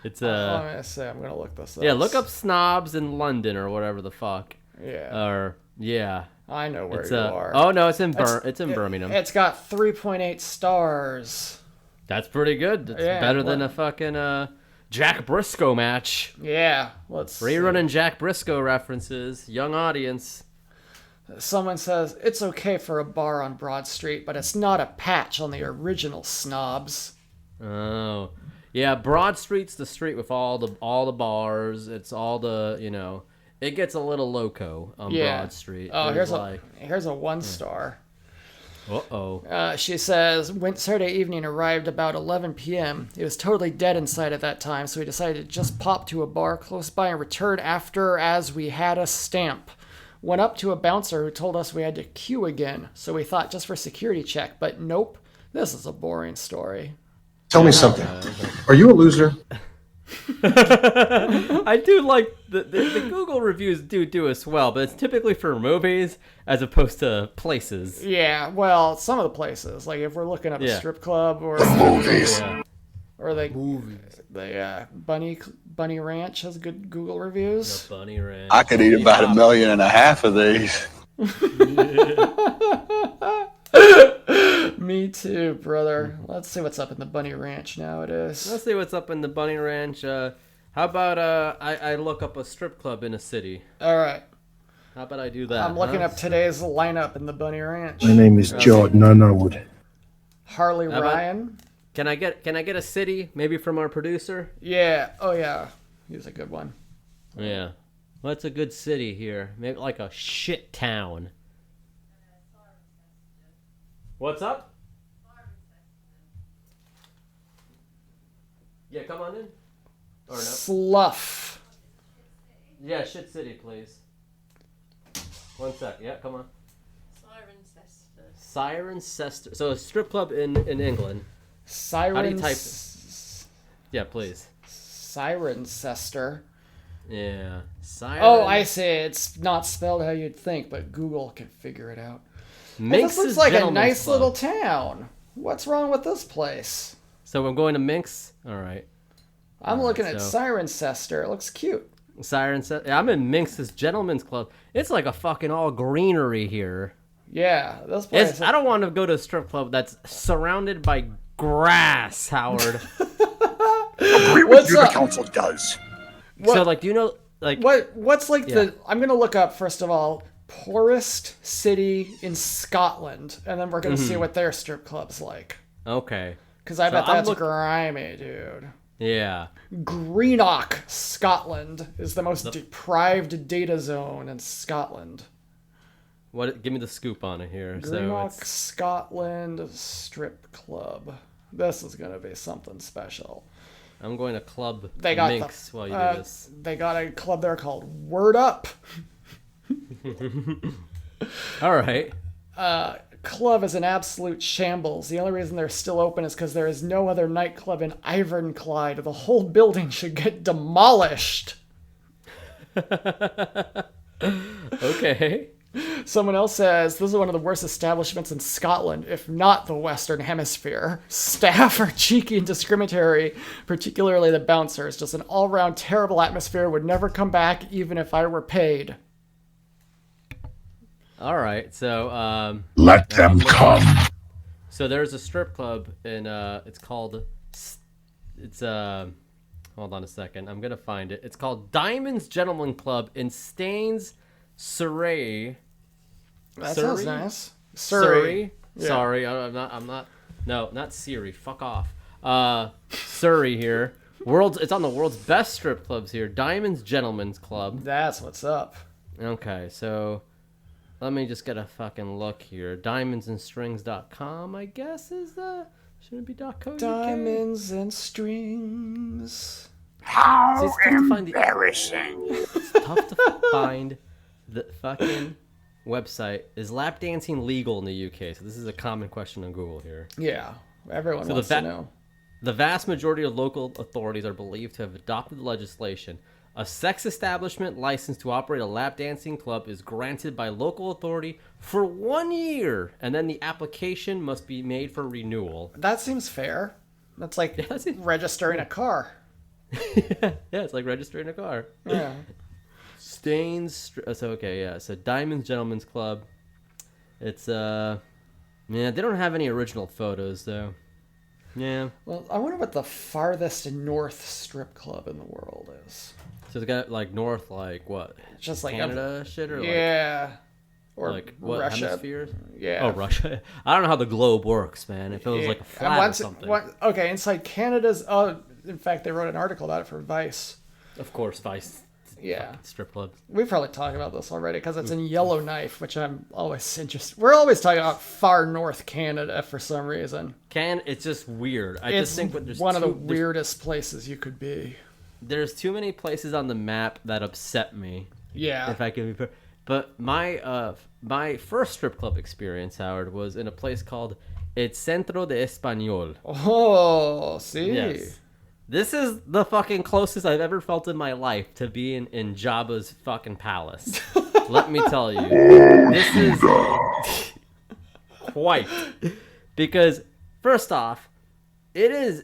it's I'm gonna look this up. Yeah, look up Snobs in London or whatever the fuck. Yeah. Or yeah. I know where you are. Oh no, it's in Birmingham. It's got 3.8 stars. That's pretty good. It's better than a fucking Jack Briscoe match. Yeah, let's rerunning Jack Briscoe references. Young audience. Someone says it's okay for a bar on Broad Street, but it's not a patch on the original Snobs. Oh, yeah. Broad Street's the street with all the bars. It's all the It gets a little loco on Broad Street. Oh, here's a 1 star. Uh-oh. She says, when Saturday evening arrived about 11 p.m. It was totally dead inside at that time, so we decided to just pop to a bar close by and return after as we had a stamp. Went up to a bouncer who told us we had to queue again, so we thought just for security check, but nope, this is a boring story. Tell me something. Are you a loser? I do like the Google reviews do us well, but it's typically for movies as opposed to places. Yeah, well, some of the places, like if we're looking up a strip club or movies, or the Bunny Ranch has good Google reviews. The Bunny Ranch. I could eat about 1.5 million of these. Me too, brother. Let's see what's up in the Bunny Ranch nowadays. Let's see what's up in the Bunny Ranch. How about I look up a strip club in a city? All right. How about I do that? I'm looking up today's lineup in the Bunny Ranch. My name is Jordan Underwood. Harley Ryan. Can I get a city? Maybe from our producer? Yeah. Oh yeah. He was a good one. Yeah. What's a good city here? Maybe like a shit town. What's up? Yeah, come on in. Or no? Slough. Yeah, shit city, please. 1 sec. Yeah, come on. Cirencester. So a strip club in England. How do you type it? Yeah, please. Cirencester. Yeah. Oh, I see. It's not spelled how you'd think, but Google can figure it out. This looks like a nice little town. What's wrong with this place? So I'm going to Minx. All right. I'm looking at Cirencester. It looks cute. Cirencester. I'm in Minx's Gentleman's Club. It's like a fucking all greenery here. Yeah, this place. I don't want to go to a strip club that's surrounded by grass, Howard. Agree with you, the council does. So, like, do you know, like... What's like the... I'm going to look up, first of all, poorest city in Scotland, and then we're going to see what their strip club's like. Okay. Because I bet that's grimy, dude. Yeah. Greenock, Scotland, is the most deprived data zone in Scotland. What? Give me the scoop on it here. Greenock, Scotland strip club. This is going to be something special. I'm going to club Minx while you do this. They got a club there called Word Up. All right. Club is an absolute shambles. The only reason they're still open is because there is no other nightclub in Ivonclyde. The whole building should get demolished. Okay. Someone else says, this is one of the worst establishments in Scotland, if not the Western Hemisphere. Staff are cheeky and discriminatory, particularly the bouncers. Just an all-round terrible atmosphere, would never come back even if I were paid. All right, so... Let them come. So there's a strip club in it's called hold on a second, I'm gonna find it. It's called Diamonds Gentleman Club in Staines, Surrey. That sounds nice. Surrey. Yeah. Sorry, I'm not. No, not Siri. Fuck off. Surrey here. It's on the world's best strip clubs here. Diamonds Gentlemen's Club. That's what's up. Okay, so let me just get a fucking look here. Diamondsandstrings.com, I guess, shouldn't it be .co.uk? Diamonds and strings. How embarrassing. It's tough to find the fucking website. Is lap dancing legal in the UK? So this is a common question on Google here. Yeah, everyone wants to know. The vast majority of local authorities are believed to have adopted the legislation. A sex establishment license to operate a lap dancing club is granted by local authority for 1 year, and then the application must be made for renewal. That seems fair. That's like registering a car. Yeah, it's like registering a car. Yeah. So Diamonds Gentlemen's Club. It's they don't have any original photos though. Yeah. Well, I wonder what the farthest north strip club in the world is. So it's got like north, like what? Just like Canada shit, or yeah, or like what Russia. hemispheres? Yeah. Oh, Russia. I don't know how the globe works, man. If it was like a flat or something. Okay, inside Canada's. Oh, in fact, they wrote an article about it for Vice. Of course, Vice. Yeah. Strip clubs. We've probably talked about this already because it's in Yellowknife, which I'm always interested. We're always talking about far north Canada for some reason. It's just weird. I It's just think there's one of the weirdest places you could be. There's too many places on the map that upset me. Yeah. If I can be, but my first strip club experience, Howard, was in a place called El Centro de Español. Oh, see. Yes. This is the fucking closest I've ever felt in my life to being in Jabba's fucking palace. Let me tell you. This is quite. Because, first off, it's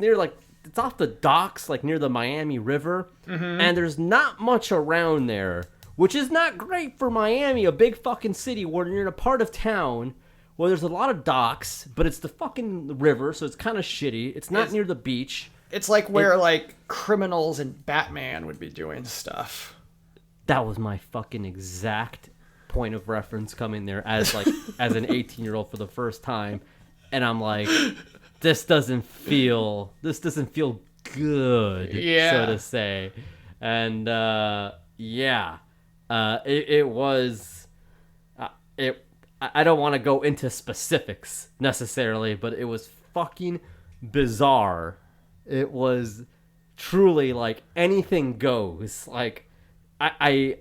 near, like, it's off the docks, like, near the Miami River. Mm-hmm. And there's not much around there, which is not great for Miami, a big fucking city where you're in a part of town where there's a lot of docks, but it's the fucking river, so it's kind of shitty. It's not near the beach. It's like where like criminals and Batman would be doing stuff. That was my fucking exact point of reference coming there as an 18-year-old for the first time, and I'm like, this doesn't feel good, so to say. And it was I don't want to go into specifics necessarily, but it was fucking bizarre. It was truly like anything goes. Like I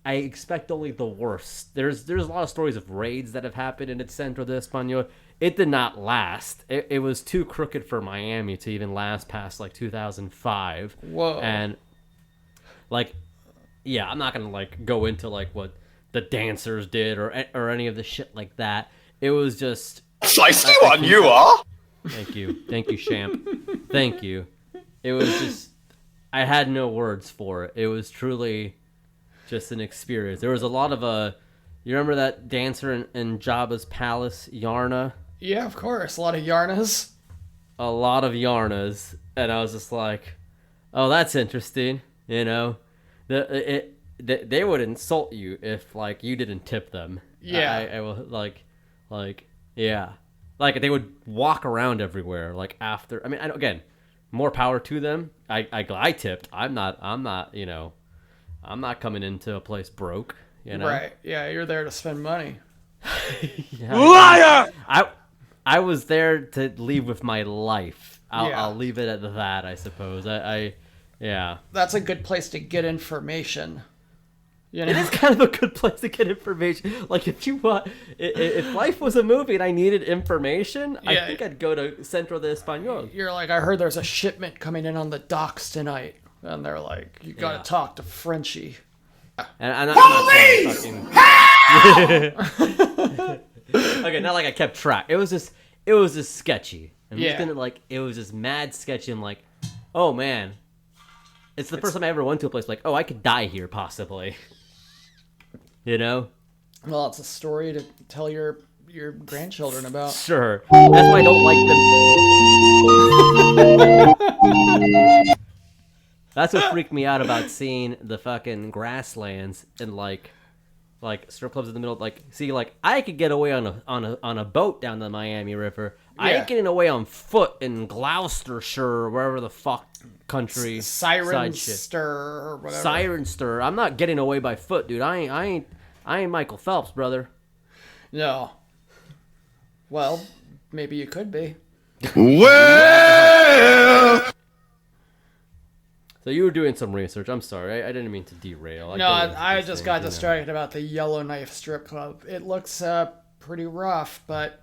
expect only the worst. There's a lot of stories of raids that have happened in El Centro de Español. It did not last. It was too crooked for Miami to even last past like 2005. Whoa. And like, yeah, I'm not gonna like go into like what the dancers did or any of the shit like that. It was just Shiesty one you are. Thank you, Champ. Thank you. It was just, I had no words for it. It was truly just an experience. There was a lot of you remember that dancer in Jabba's palace, Yarna? Yeah, of course, a lot of Yarnas. A lot of Yarnas, and I was just like, oh, that's interesting. You know, they would insult you if like you didn't tip them. Yeah, I will like yeah, like they would walk around everywhere like after. I mean, again, more power to them. I tipped. I'm not. You know, I'm not coming into a place broke. You know, right? Yeah, you're there to spend money. Yeah, Liar! I was there to leave with my life. Yeah. I'll leave it at that. I suppose. Yeah. That's a good place to get information. You know? It is kind of a good place to get information. Like if life was a movie and I needed information, yeah. I think I'd go to Centro de Español. You're like, I heard there's a shipment coming in on the docks tonight, and they're like, you got to talk to Frenchie. And I'm not saying fucking... Okay, not like I kept track. It was just sketchy. It was just mad sketchy. I'm like, oh man, it's the first time I ever went to a place like, oh, I could die here possibly. You know? Well, it's a story to tell your your grandchildren about. Sure. That's why I don't like them. That's what freaked me out about seeing the fucking grasslands and like strip clubs in the middle. Like, see, like I could get away on a boat down the Miami River. I ain't getting away on foot in Gloucestershire or wherever the fuck country. Sirenster or whatever. Sirenster. I'm not getting away by foot, dude. I ain't Michael Phelps, brother. No. Well, maybe you could be. Well. So you were doing some research. I'm sorry. I didn't mean to derail. I just got distracted about the Yellowknife strip club. It looks pretty rough, but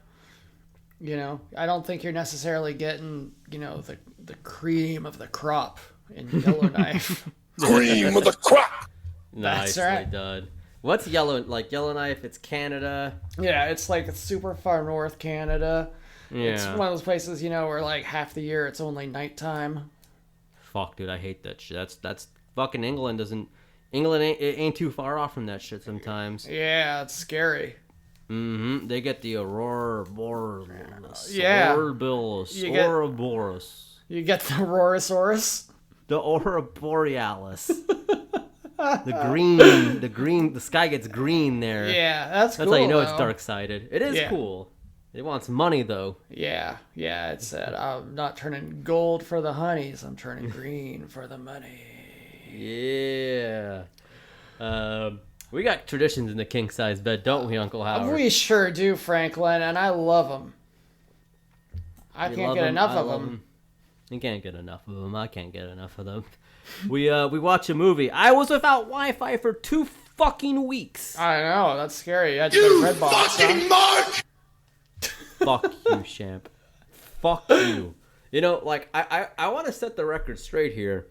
I don't think you're necessarily getting, the cream of the crop in Yellowknife. Cream of the crop. Nicely done. What's Yellowknife? It's Canada. Yeah, it's like super far north Canada. Yeah. It's one of those places, where like half the year it's only nighttime. Fuck, dude, I hate that shit. That's fucking England. England ain't too far off from that shit sometimes. Yeah, it's scary. Mm-hmm. They get the Aurora Borealis. Yeah. Ouroboros. You get the Rorosaurus. The Aurora Borealis. The green, the sky gets green there. Yeah, that's cool. That's how you know though. it's dark-sided. It is cool. It wants money, though. Yeah, it said, I'm not turning gold for the honeys, I'm turning green for the money. Yeah. We got traditions in the king-size bed, don't we, Uncle Howard? We sure do, Franklin, and I love them. I can't get enough of them. You can't get enough of them. I can't get enough of them. We watch a movie. I was without Wi-Fi for 2 fucking weeks. I know, that's scary. You had to go to Redbox, fucking mark! Fuck you, Champ. Fuck you. I want to set the record straight here.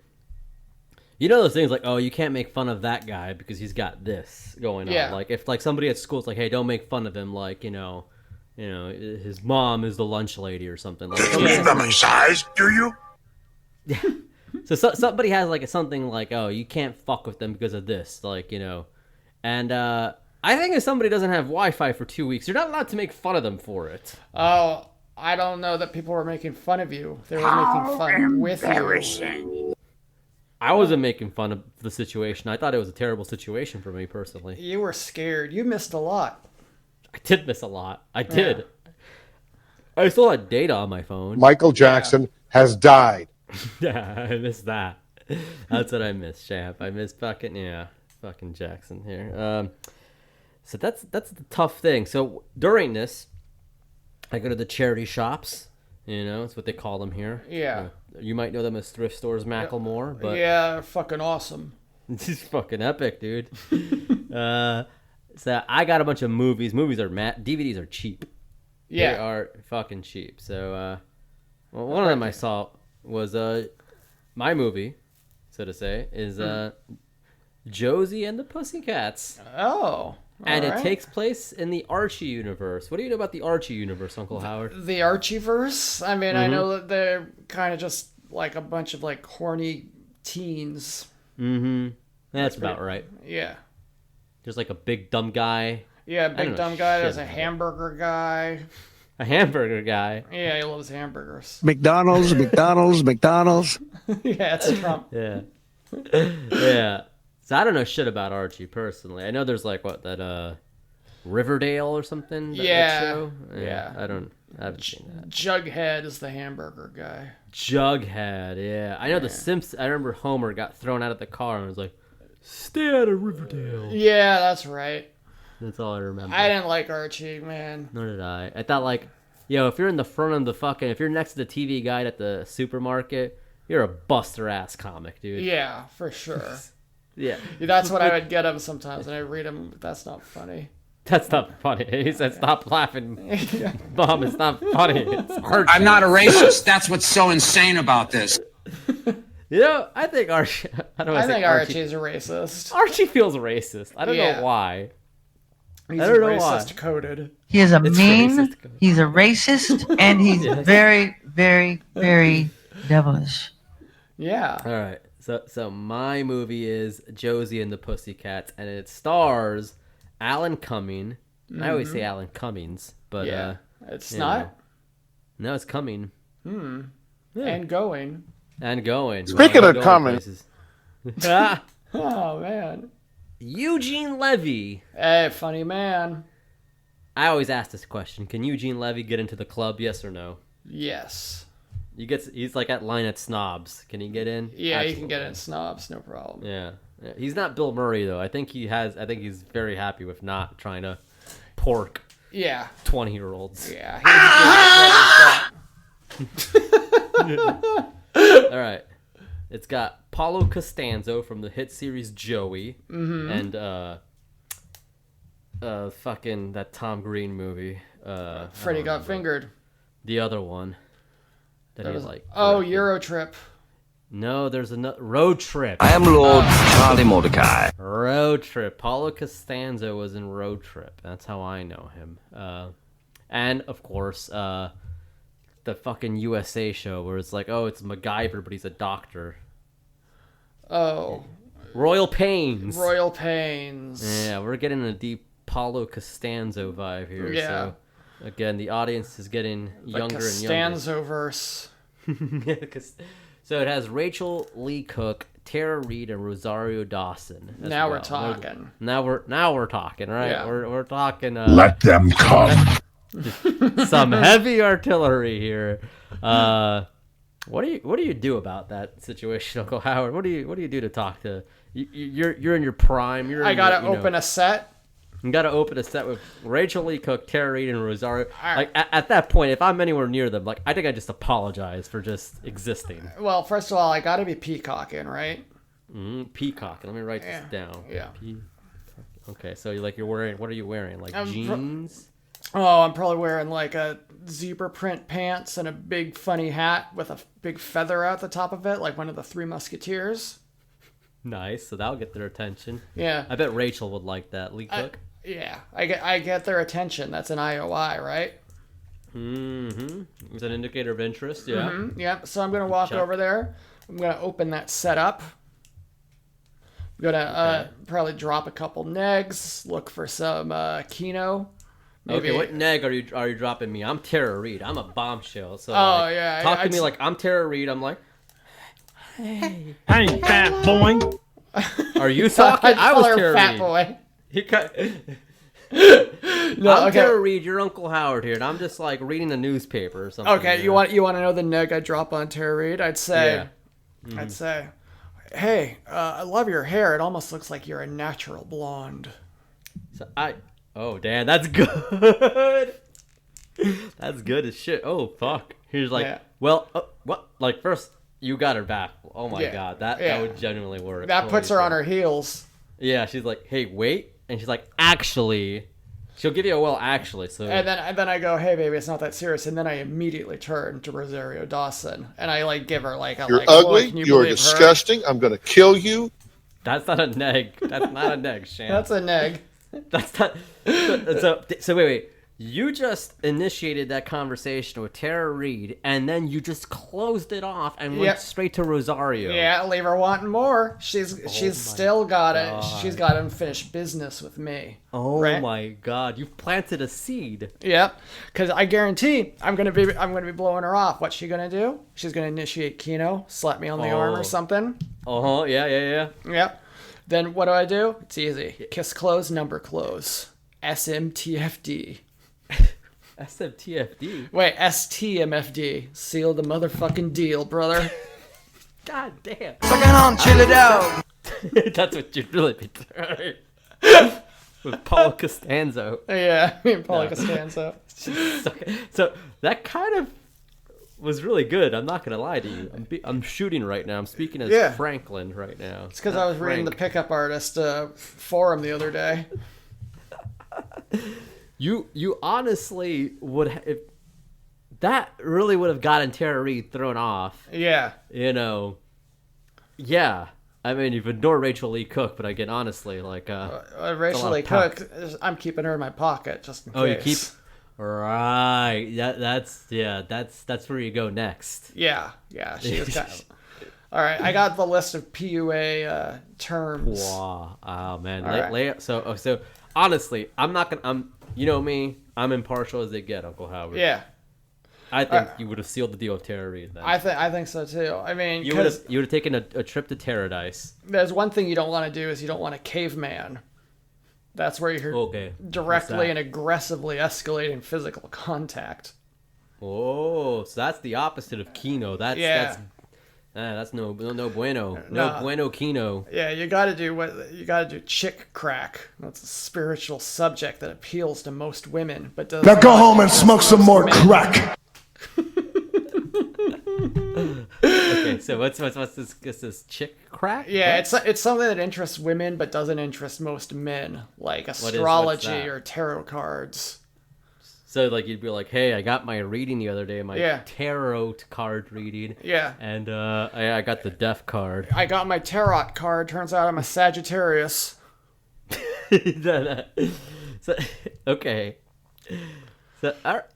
You know those things like, oh, you can't make fun of that guy because he's got this going on. Like if somebody at school is like, hey, don't make fun of him. Like his mom is the lunch lady or something. Like, you need a massage, do you? So somebody has like something like, oh, you can't fuck with them because of this, and I think if somebody doesn't have Wi-Fi for 2 weeks, you're not allowed to make fun of them for it. Oh, I don't know that people were making fun of you. They were making fun with you. I wasn't making fun of the situation. I thought it was a terrible situation for me personally. You were scared. You missed a lot. I did miss a lot. I did. Yeah. I still had data on my phone. Michael Jackson has died. Yeah, I missed that. That's what I missed, Champ. I missed fucking Jackson here. So that's the tough thing. So during this, I go to the charity shops. It's what they call them here. Yeah. You might know them as thrift stores, Macklemore, but yeah, they're fucking awesome. This is fucking epic, dude. So I got a bunch of movies. DVDs are cheap. Yeah, they are fucking cheap. So, one of them I saw was my movie, so to say, is Josie and the Pussycats. Oh. And it takes place in the Archie universe. What do you know about the Archie universe, Uncle Howard? The Archieverse? I mean, I know that they're kind of just like a bunch of like horny teens. Mm-hmm. That's about right. Yeah. There's like a big dumb guy. Yeah, big dumb guy. There's a hamburger guy. A hamburger guy. Yeah, he loves hamburgers. McDonald's. Yeah, it's Trump. Yeah. Yeah. So I don't know shit about Archie personally. I know there's like that Riverdale or something. That show. Yeah. I haven't seen that. Jughead is the hamburger guy. Jughead, yeah. I know the Simpsons. I remember Homer got thrown out of the car and was like, "Stay out of Riverdale." Yeah, that's right. That's all I remember. I didn't like Archie, man. Nor did I. I thought like, if you're in the front of the if you're next to the TV guide at the supermarket, you're a buster ass comic, dude. Yeah, for sure. Yeah. That's what I would get him sometimes, and I read him. That's not funny. That's not funny. He said, "Stop laughing, Mom. It's not funny. It's Archie." I'm not a racist. That's what's so insane about this. I think Archie. I think Archie's a racist. Archie feels racist. I don't know why. He's racist coded. He is he's a racist, and he's very, very, very devilish. Yeah. All right. So my movie is Josie and the Pussycats, and it stars Alan Cumming, I always say Alan Cummings, but it's not. No, it's coming. Yeah. And going. Speaking of Cummings. Oh, man. Eugene Levy. Hey, funny man. I always ask this question. Can Eugene Levy get into the club, yes or no? Yes. He's like at line at Snobs. Can he get in? Yeah, Absolutely. he can get in Snobs, no problem. Yeah. He's not Bill Murray, though. I think he's very happy with not trying to pork 20-year-olds. Yeah. All right. It's got Paulo Costanzo from the hit series Joey and fucking that Tom Green movie. Freddy Got Fingered. The other one that he like. Oh, Eurotrip. No, there's another Road Trip. I am Lord Charlie Mordecai. Road Trip. Paulo Costanzo was in Road Trip. That's how I know him. And of course, the fucking USA show where it's like, oh, it's MacGyver, but he's a doctor. Oh. Royal Pains. Yeah, we're getting a deep Paulo Costanzo vibe here. Yeah. So, again, the audience is getting younger and younger. Costanzo-verse. So it has Rachel Lee Cook, Tara Reid, and Rosario Dawson. Now we're talking. Now we're talking, right? Yeah. We're talking. Let them come. Some heavy artillery here. What do you do about that situation, Uncle Howard? What do you do to talk to? You're in your prime. I gotta open a set. You gotta open a set with Rachel Lee Cook, Tara Reid, and Rosario. Like at that point, if I'm anywhere near them, like I think I just apologize for just existing. Well, first of all, I gotta be peacocking, right? Peacocking. Let me write this down. Yeah. Okay, so you're wearing. What are you wearing? Like jeans? Oh, I'm probably wearing like a zebra print pants and a big funny hat with a big feather out the top of it, like one of the Three Musketeers. Nice. So that'll get their attention. Yeah. I bet Rachel would like that. Lee Cook. Yeah, I get their attention. That's an IOI, right? It's an indicator of interest. Yeah. Yeah. So I'm gonna walk over there. I'm gonna open that setup. I'm gonna probably drop a couple negs. Look for some Kino. Maybe. Okay, what neg are you dropping me? I'm Tara Reid. I'm a bombshell. So yeah, talk to me like I'm Tara Reid. I'm like, hey, fat boy. Are you talking? I was Tara fat Reid. Boy. I'm Tara Reid. You're Uncle Howard here, and I'm just like reading the newspaper or something. Okay, you want to know the neg I drop on Tara Reid? I'd say, hey, I love your hair. It almost looks like you're a natural blonde. So oh damn, that's good. That's good as shit. Oh fuck. He's like, well, what? Like first, you got her back. Oh my god, that would genuinely work. That puts her on her heels. Yeah, she's like, hey, wait, and she's like, actually, she'll give you a well, actually. So and then I go, hey baby, it's not that serious, and then I immediately turn to Rosario Dawson and I like give her like a you're ugly, you're disgusting. I'm gonna kill you. That's not a neg. That's not a neg, Shan. That's a neg. That's not. So wait. You just initiated that conversation with Tara Reid, and then you just closed it off and went straight to Rosario. Yeah, leave her wanting more. She's still got it. She's got unfinished business with me. Oh my god, you've planted a seed. Yep, because I guarantee I'm gonna be blowing her off. What's she gonna do? She's gonna initiate Kino, slap me on the arm or something. Yeah. Yep. Then what do? It's easy. Kiss close, number close. SMTFD. SMTFD? Wait, STMFD. Seal the motherfucking deal, brother. God damn. Suck it on, chill it out. That's what you'd really be doing. With Paulo Costanzo. Yeah, Paulo Costanzo. So that kind of was really good. I'm not going to lie to you. I'm shooting right now. I'm speaking as Franklin right now. It's because I was reading the Pickup Artist forum the other day. You honestly would if that really would have gotten Tara Reid thrown off. Yeah. You know. Yeah. I mean, you've ignored Rachel Lee Cook, but again, honestly, like Rachel Lee Cook, I'm keeping her in my pocket just in case. Oh, you keep right. That's where you go next. Yeah. She was kind of. All right, I got the list of PUA terms. Wow. Oh man. Right. So honestly, I'm not gonna. You know me. I'm impartial as they get, Uncle Howard. Yeah. I think you would have sealed the deal with Tara Reid then. I think so too. I mean, you would have taken a trip to Paradise. There's one thing you don't want to do is you don't want a caveman. That's where you're directly and aggressively escalating physical contact. Oh, so that's the opposite of Kino. That's no bueno. No bueno Kino. Yeah, you got to do chick crack. That's a spiritual subject that appeals to most women, but does. Now go home and smoke some more crack. Okay, so what's this chick crack? Yeah, it's something that interests women but doesn't interest most men, like astrology or tarot cards. So like you'd be like, hey, I got my reading the other day, my tarot card reading. Yeah. And I got the death card. I got my tarot card. Turns out I'm a Sagittarius. So, okay.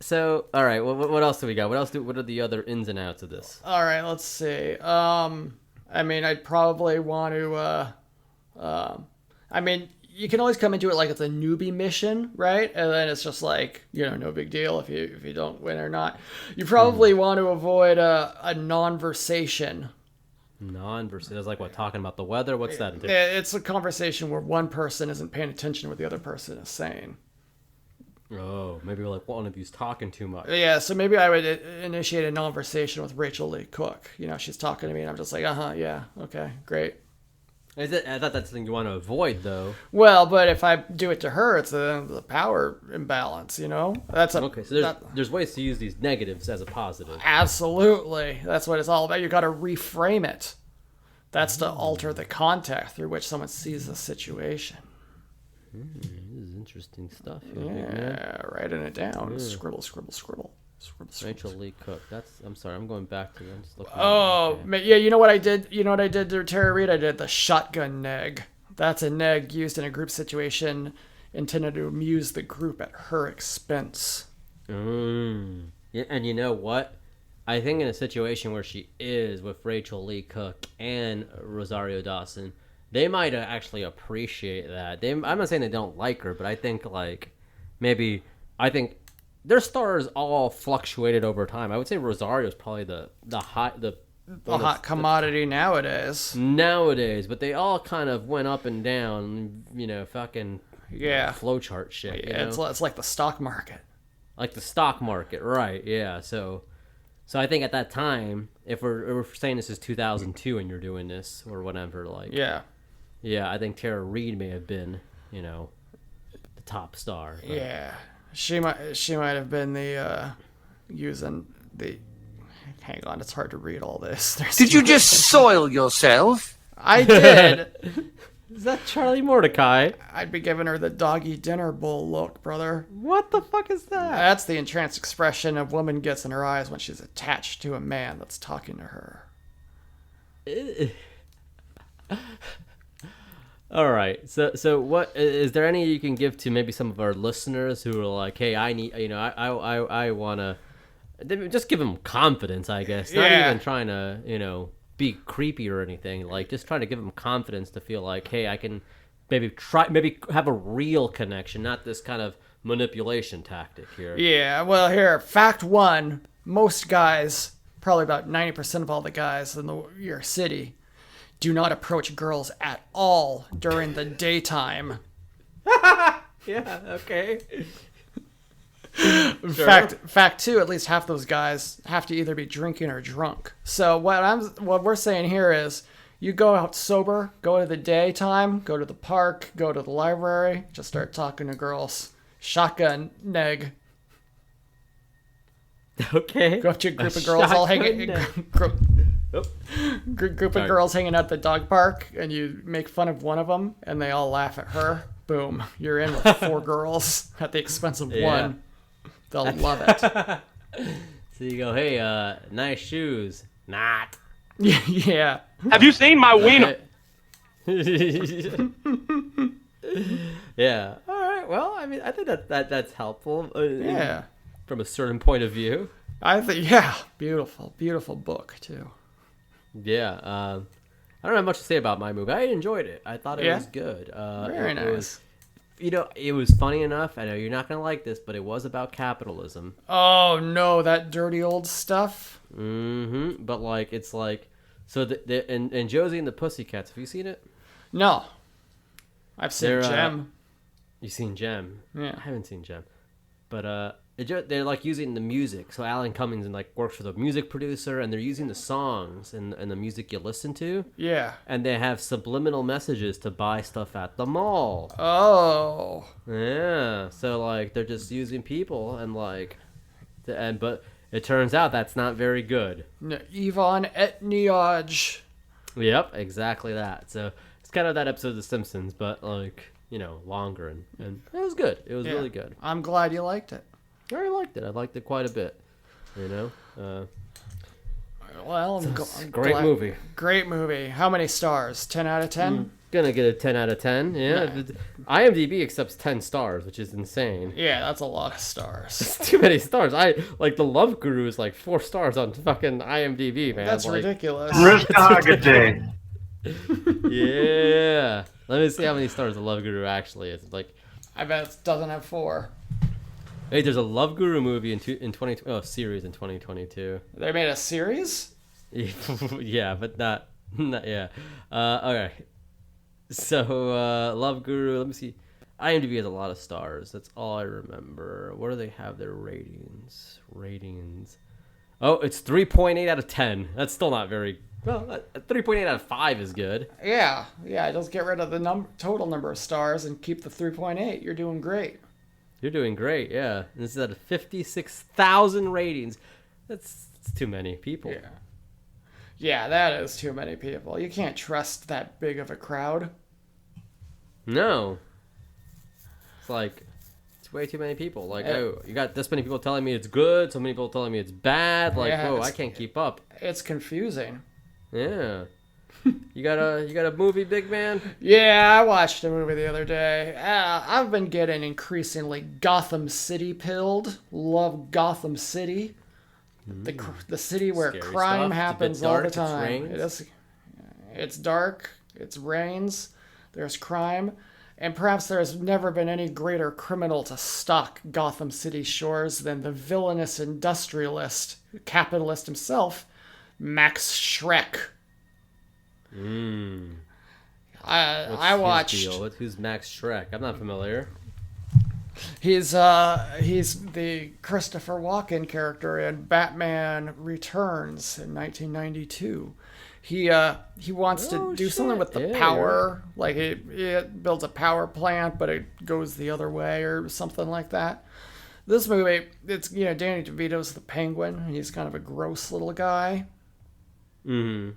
So all right. What else do we got? What are the other ins and outs of this? All right. Let's see. I mean, I'd probably want to. I mean, you can always come into it like it's a newbie mission, right? And then it's just like, no big deal if you don't win or not. You probably want to avoid a non-versation. Non-versation is like what, talking about the weather? What's that? It's a conversation where one person isn't paying attention to what the other person is saying. Oh, maybe like one of you's talking too much. Yeah, so maybe I would initiate a conversation with Rachel Lee Cook. She's talking to me and I'm just like, yeah, okay, great. I thought that's something you want to avoid, though. Well, but if I do it to her, it's the power imbalance, That's okay, so there's ways to use these negatives as a positive. Absolutely. That's what it's all about. You got to reframe it. That's to alter the context through which someone sees the situation. This is interesting stuff. Yeah, writing it down. Yeah. Scribble. Rachel Lee Cook. I'm sorry. I'm going back to. I'm just looking. Oh, yeah. You know what I did? You know what I did to Tara Reid? I did the shotgun neg. That's a neg used in a group situation intended to amuse the group at her expense. Yeah, and you know what? I think in a situation where she is with Rachel Lee Cook and Rosario Dawson, they might actually appreciate that. I'm not saying they don't like her, but I think their stars all fluctuated over time. I would say Rosario's probably the hot commodity nowadays. Nowadays, but they all kind of went up and down, fucking flowchart shit. Yeah, it's like the stock market. Like the stock market, right? Yeah. So I think at that time, if we're saying this is 2002 and you're doing this or whatever, I think Tara Reid may have been, the top star. But. Yeah. She might have been the using the. Hang on, it's hard to read all this. Did you just soil yourself? I did. Is that Charlie Mordecai? I'd be giving her the doggy dinner bowl look, brother. What the fuck is that? That's the entranced expression a woman gets in her eyes when she's attached to a man that's talking to her. All right. So what is there any you can give to maybe some of our listeners who are like, hey, I need, I want to just give them confidence, I guess. Not even trying to, be creepy or anything. Like just trying to give them confidence to feel like, hey, I can maybe have a real connection, not this kind of manipulation tactic here. Yeah. Well, here, fact one, most guys, probably about 90% of all the guys in your city, do not approach girls at all during the daytime. Yeah, okay. Sure. Fact two, at least half those guys have to either be drinking or drunk. So what we're saying here is you go out sober, go to the daytime, go to the park, go to the library, just start talking to girls. Shotgun neg. Okay. Go up to a group of girls all hanging group of girls hanging at the dog park, and you make fun of one of them, and they all laugh at her. Boom, you're in with 4 girls at the expense of one. They'll love it. So you go, hey, nice shoes. Not. Yeah. Have you seen my wiener? Yeah. All right. Well, I mean, I think that's helpful. Yeah. From a certain point of view. I think, beautiful book too. Yeah. I don't have much to say about my movie. I enjoyed it. I thought it was good. Very nice. it was funny enough. I know you're not gonna like this, but it was about capitalism. Oh no, that dirty old stuff. Mm-hmm. But like, it's like, so and Josie and the Pussycats. Have you seen it? No, I've seen Gem. You've seen Gem? Yeah, I haven't seen Gem, but they're like using the music. So Alan Cummings and like works for the music producer, and they're using the songs and the music you listen to. Yeah. And they have subliminal messages to buy stuff at the mall. Oh. Yeah. So like they're just using people and like, but it turns out that's not very good. No, Yvonne Etniage. Yep, exactly that. So it's kind of that episode of The Simpsons, but like longer and it was good. It was really good. I'm glad you liked it. I liked it. I liked it quite a bit. Well, great movie. Great movie. How many stars? 10 out of 10? Gonna get a 10 out of 10. Yeah. IMDb accepts 10 stars, which is insane. Yeah, that's a lot of stars. It's too many stars. The Love Guru is like 4 stars on fucking IMDb, man. That's ridiculous. Risk targeting. Yeah. Let me see how many stars the Love Guru actually is. Like, I bet it doesn't have 4. Hey, there's a Love Guru movie in 2022. They made a series? Yeah, but not yeah. Okay. So, Love Guru, let me see. IMDb has a lot of stars. That's all I remember. Where do they have their ratings? Oh, it's 3.8 out of 10. That's still not very... Well, 3.8 out of 5 is good. Yeah. Just get rid of the total number of stars and keep the 3.8. You're doing great. You're doing great, yeah. This is at 56,000 ratings. That's too many people. Yeah. Yeah, that is too many people. You can't trust that big of a crowd. No. It's like, it's way too many people. Like, oh, you got this many people telling me it's good, so many people telling me it's bad. Like, whoa, I can't keep up. It's confusing. Yeah. You got a movie, big man? Yeah, I watched a movie the other day. I've been getting increasingly Gotham City pilled. Love Gotham City. The city where Scary crime stuff. happens It's a bit dark. all the time. It's dark, it rains, there's crime, and perhaps there has never been any greater criminal to stalk Gotham City shores than the villainous industrialist, capitalist himself, Max Schreck. I watched. Who's Max Schreck? I'm not familiar. He's the Christopher Walken character in Batman Returns in 1992. He wants to do something with the power, like it builds a power plant, but it goes the other way or something like that. This movie, it's Danny DeVito's the Penguin. He's kind of a gross little guy. Mm-hmm.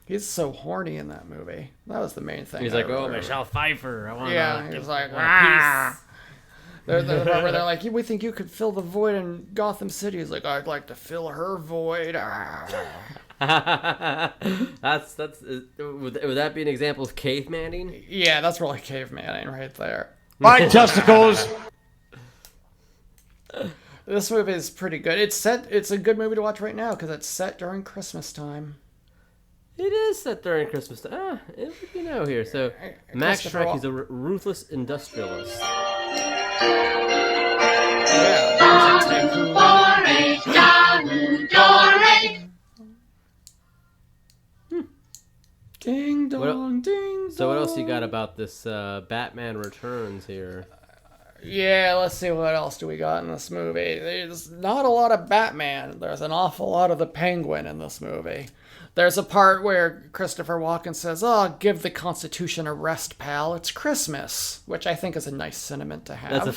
He's so horny in that movie. That was the main thing. He's like, oh, Michelle Pfeiffer. I want to. Yeah, he's like, ah. They're like, we think you could fill the void in Gotham City. He's like, I'd like to fill her void. That's would that be an example of cavemanning? Yeah, that's really cavemanning right there. My testicles. This movie is pretty good. It's a good movie to watch right now because it's set during Christmas time. It is set during Christmas time. Here. So, Max Schreck, he's a ruthless industrialist. Ding dong, ding dong. So what else you got about this Batman Returns here? Yeah, let's see, what else do we got in this movie. There's not a lot of Batman. There's an awful lot of the Penguin in this movie. There's a part where Christopher Walken says, oh, give the Constitution a rest, pal. It's Christmas, which I think is a nice sentiment to have. That's a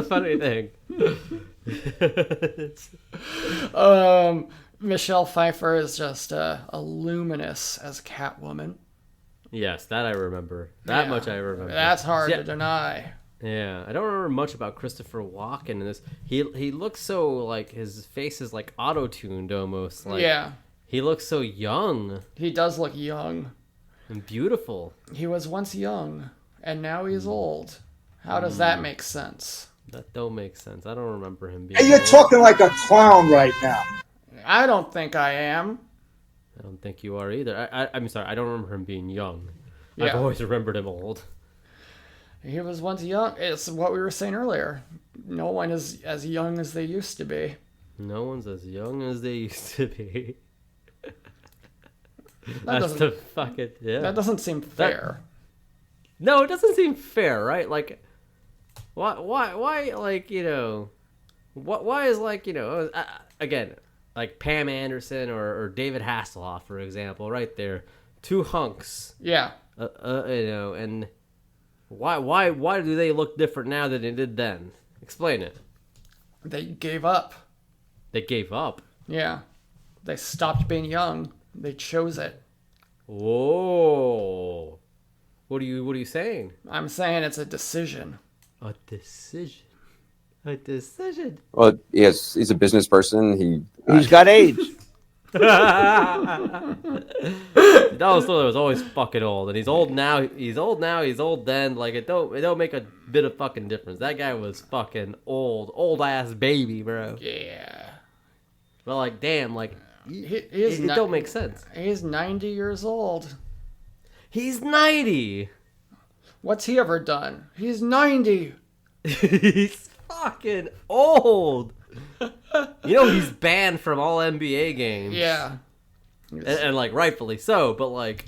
funny thing. Michelle Pfeiffer is just luminous as Catwoman. Yes, that I remember. That much I remember. That's hard to deny. Yeah, I don't remember much about Christopher Walken in this. He looks so, like, his face is like auto-tuned almost. Like, yeah. He looks so young. He does look young. And beautiful. He was once young, and now he's old. How does that make sense? That don't make sense. I don't remember him being Hey, you're talking like a clown right now. I don't think I am. I don't think you are either. I'm sorry, I don't remember him being young. Yeah. I've always remembered him old. He was once young. It's what we were saying earlier. No one is as young as they used to be. No one's as young as they used to be. That That doesn't seem fair. No, it doesn't seem fair, right? Like, why, like, you know, why is, like, you know, again, like Pam Anderson or David Hasselhoff, for example, right there, two hunks. Yeah. You know, and why do they look different now than they did then? Explain it. They gave up. They gave up? Yeah. They stopped being young. They chose it. Whoa. What are you saying? I'm saying it's a decision. A decision. A decision. Well, yes, he's a business person. He's got age. Donald Sterling was always fucking old, and he's old now. He's old now. He's old then. Like it don't make a bit of fucking difference. That guy was fucking old ass baby, bro. Yeah. But like, damn, like it don't make sense. He's 90 years old. He's 90. What's he ever done? He's 90. He's fucking old. You know he's banned from all NBA games. Yeah. And like rightfully so, but like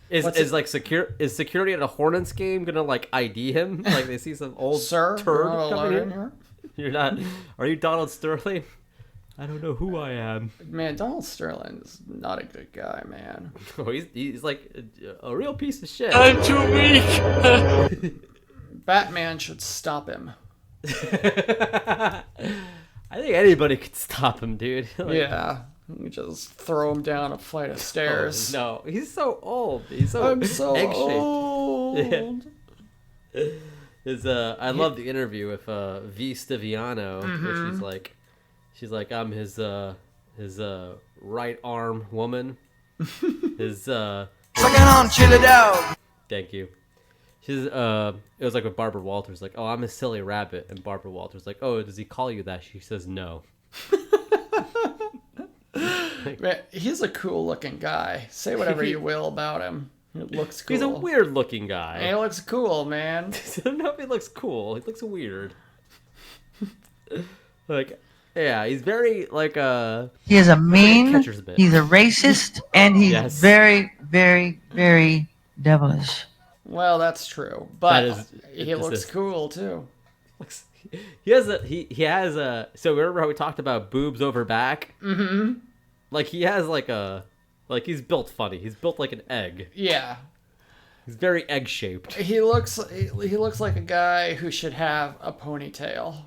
is security at a Hornets game gonna like ID him? Like they see some old turd coming in here? You're not. Are you Donald Sterling? I don't know who I am. Man, Donald Sterling's not a good guy, man. Oh, he's like a real piece of shit. I'm too weak. Batman should stop him. I think anybody could stop him, dude. Like, yeah. You just throw him down a flight of stairs. Oh, no, he's so old. He's so I'm so old. Yeah. I love the interview with V. Stiviano, where she's like, I'm his right arm woman. His Suck it on, chill it out. Thank you. She's it was like with Barbara Walters, like, oh, I'm a silly rabbit, and Barbara Walters like, oh, does he call you that? She says no. Man, he's a cool looking guy. Say whatever you will about him. It looks cool. He's a weird looking guy. He looks cool, man. I don't know if he looks cool. He looks weird. Like, yeah, he's very like he is a mean. He's a racist, and he's very, very, very devilish. Well, that's true, but he looks cool too. He has a. So remember how we talked about boobs over back? Mm-hmm. Like he has like he's built funny. He's built like an egg. Yeah. He's very egg shaped. He looks like a guy who should have a ponytail.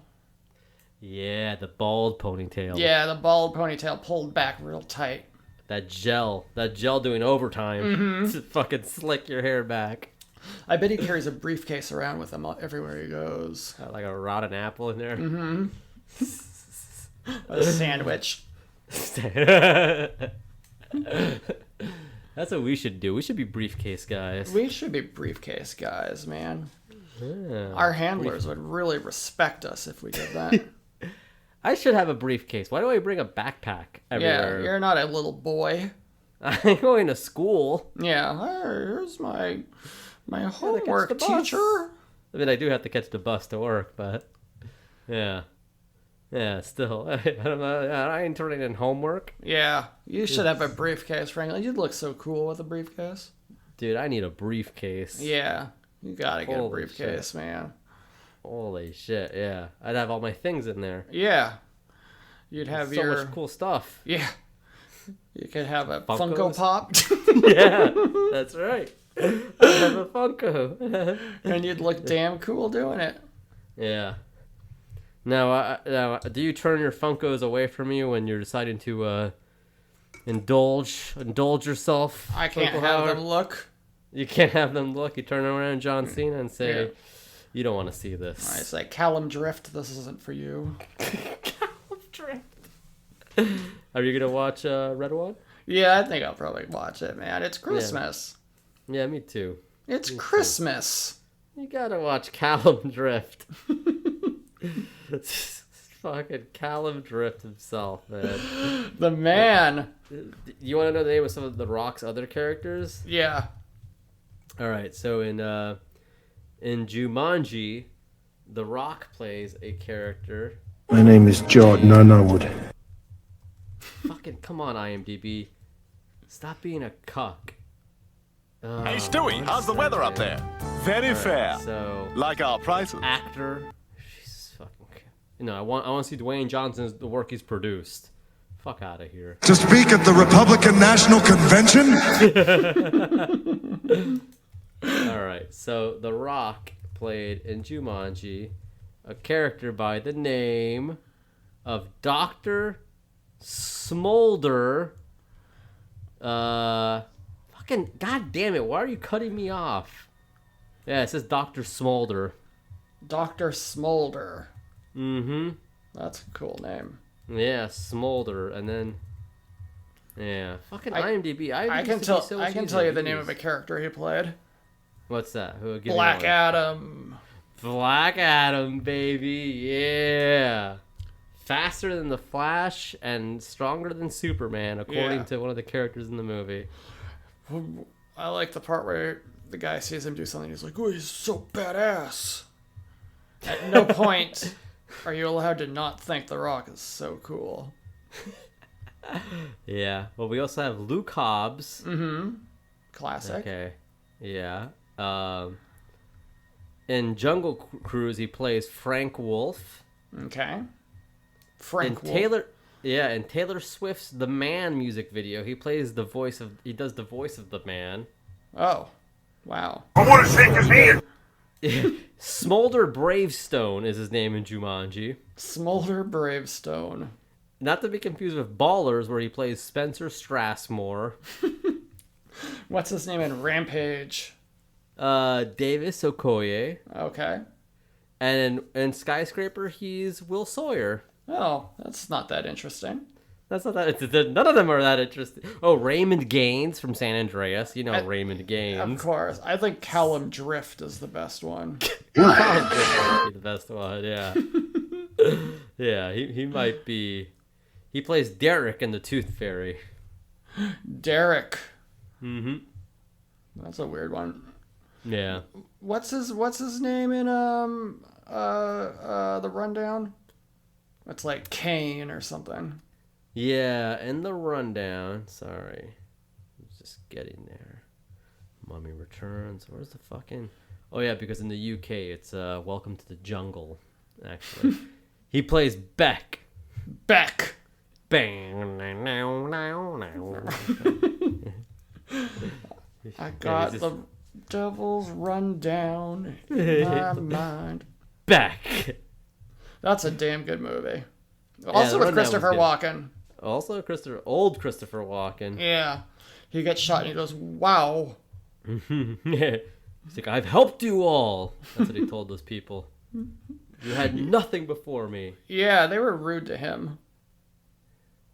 Yeah, the bald ponytail. Yeah, the bald ponytail pulled back real tight. That gel doing overtime to fucking slick your hair back. I bet he carries a briefcase around with him everywhere he goes. Got like a rotten apple in there. Mm-hmm. A sandwich. That's what we should do. We should be briefcase guys. We should be briefcase guys, man. Yeah. Our handlers would really respect us if we did that. I should have a briefcase. Why do I bring a backpack everywhere? Yeah, you're not a little boy. I'm going to school. Yeah, here's my homework, teacher. I mean, I do have to catch the bus to work, but yeah, still, I ain't turning in homework. Yeah, you should have a briefcase, Franklin. You'd look so cool with a briefcase. Dude, I need a briefcase. Yeah, you gotta get a briefcase, man. Holy shit, yeah. I'd have all my things in there. Yeah. You'd have so much cool stuff. Yeah. You could have a Funkos? Funko Pop. Yeah, that's right. I'd have a Funko. And you'd look damn cool doing it. Yeah. Now, do you turn your Funkos away from you when you're deciding to indulge yourself? I can't have them look. You can't have them look. You turn around John Cena and say... Yeah. You don't want to see this. I say, Callum Drift, this isn't for you. Callum Drift. Are you going to watch Red One? Yeah, I think I'll probably watch it, man. It's Christmas. Yeah, me too. It's Christmas. You got to watch Callum Drift. Fucking Callum Drift himself, man. The man. You want to know the name of some of The Rock's other characters? Yeah. All right, so in In Jumanji, The Rock plays a character. My name is Jordan Underwood. Fucking come on, IMDb. Stop being a cuck. Hey, Stewie, how's the weather up there? Very fair. So, like our prices. Actor. Jesus fucking. I want to see Dwayne Johnson's the work he's produced. Fuck out of here. To speak at the Republican National Convention? All right. So The Rock played in Jumanji a character by the name of Dr. Smolder. Fucking god damn it! Why are you cutting me off? Yeah, it says Dr. Smolder. Dr. Smolder. Mm-hmm. That's a cool name. Yeah, Smolder, and then fucking IMDb. I can tell you the name of a character he played. What's that? Black Adam. Black Adam, baby, yeah. Faster than the Flash and stronger than Superman, according to one of the characters in the movie. I like the part where the guy sees him do something. He's like, "Oh, he's so badass." At no point are you allowed to not think The Rock is so cool. Yeah. Well, we also have Luke Hobbs. Mm-hmm. Classic. Okay. Yeah. In Jungle Cruise, he plays Frank Wolf. Okay. In Taylor Swift's The Man music video, he does the voice of the man. Oh. Wow. I want to shake his hand. Smolder Bravestone is his name in Jumanji. Smolder Bravestone. Not to be confused with Ballers, where he plays Spencer Strassmore. What's his name in Rampage? Davis Okoye. Okay. And in Skyscraper, he's Will Sawyer. Oh, that's not that interesting. That's not that. None of them are that interesting. Oh, Raymond Gaines from San Andreas. Raymond Gaines. Of course. I think Callum Drift is the best one. Callum Drift might be the best one, yeah. Yeah, he might be. He plays Derek in The Tooth Fairy. Derek. Mm-hmm. That's a weird one. Yeah. What's his name in The Rundown? It's like Kane or something. Yeah, in The Rundown. Sorry. I'm just getting there. Mummy Returns. Where's the fucking... Oh, yeah, because in the UK, it's Welcome to the Jungle, actually. He plays Beck. Beck. Bang. I got the devil's rundown in my mind. Beck. That's a damn good movie. Also with Christopher Walken. Also old Christopher Walken. Yeah. He gets shot and he goes, "Wow." He's like, "I've helped you all." That's what he told those people. You had nothing before me. Yeah, they were rude to him.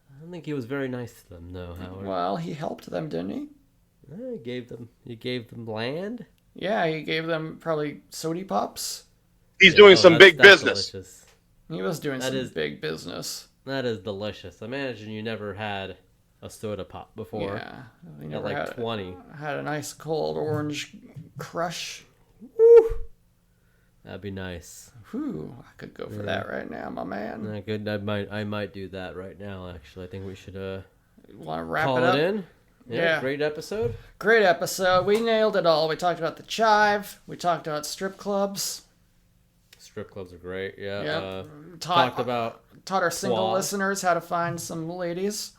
I don't think he was very nice to them, though, Howard. Well, he helped them, didn't he? He gave them land. Yeah, he gave them probably sody pops. He's doing some big business. Delicious. He was doing some big business. That is delicious. Imagine you never had a soda pop before. Yeah. You never had 20. Had a nice cold orange crush. Woo! That'd be nice. Whew, I could go for that right now, my man. I might do that right now, actually. I think we should want to wrap call it up? in. Yeah, great episode. Great episode. We nailed it all. We talked about the Chive. We talked about strip clubs. Strip clubs are great. Yeah. Yep. Taught our single listeners how to find some ladies.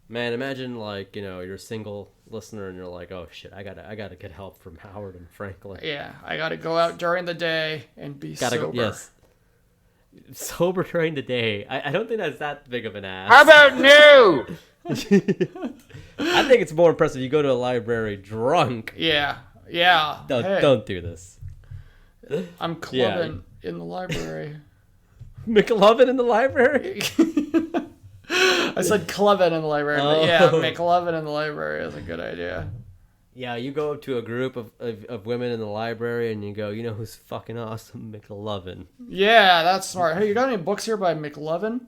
Man, imagine you're a single listener and you're like, oh shit, I gotta get help from Howard and Franklin. Yeah, I gotta go out during the day and be sober. Yes. Sober during the day. I don't think that's that big of an ass. How about no? I think it's more impressive you go to a library drunk. Yeah. Don't do this. I'm clubbing in the library. McLovin in the library? I said clubbing in the library, but yeah, McLovin in the library is a good idea. Yeah, you go up to a group of women in the library and you go, you know who's fucking awesome? McLovin. Yeah, that's smart. Hey, you got any books here by McLovin?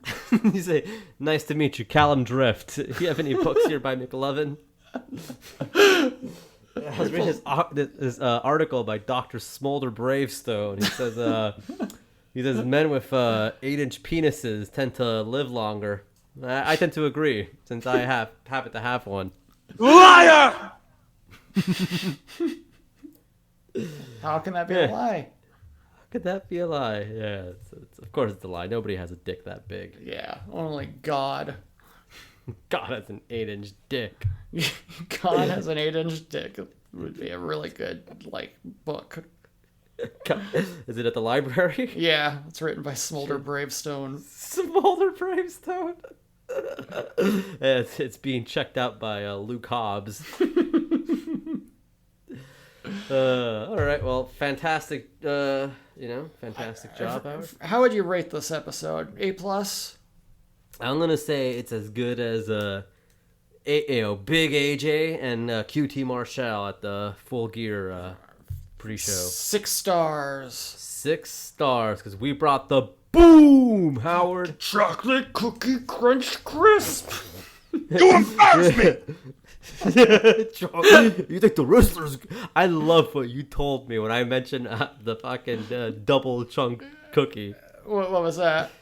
You say, nice to meet you, Callum Drift. You have any books here by McLovin? I was reading this article by Dr. Smolder Bravestone. He says men with 8-inch penises tend to live longer. I tend to agree, since I happen to have one. Liar! How can that be a lie? How could that be a lie? Yeah, of course it's a lie. Nobody has a dick that big. Yeah, only God. God has an 8-inch dick. God has an 8-inch dick. It would be a really good, book. Is it at the library? Yeah, it's written by Smolder Bravestone. Smolder Bravestone? It's being checked out by Luke Hobbs. All right, well, fantastic, fantastic job, Howard. How would you rate this episode? A+? I'm gonna say it's as good as Big AJ and QT Marshall at the Full Gear pre-show. 6 stars. 6 stars, because we brought the boom, Howard. Chocolate cookie crunch crisp. You embarrass me. You think the wrestlers? I love what you told me when I mentioned the fucking double chunk cookie. What was that?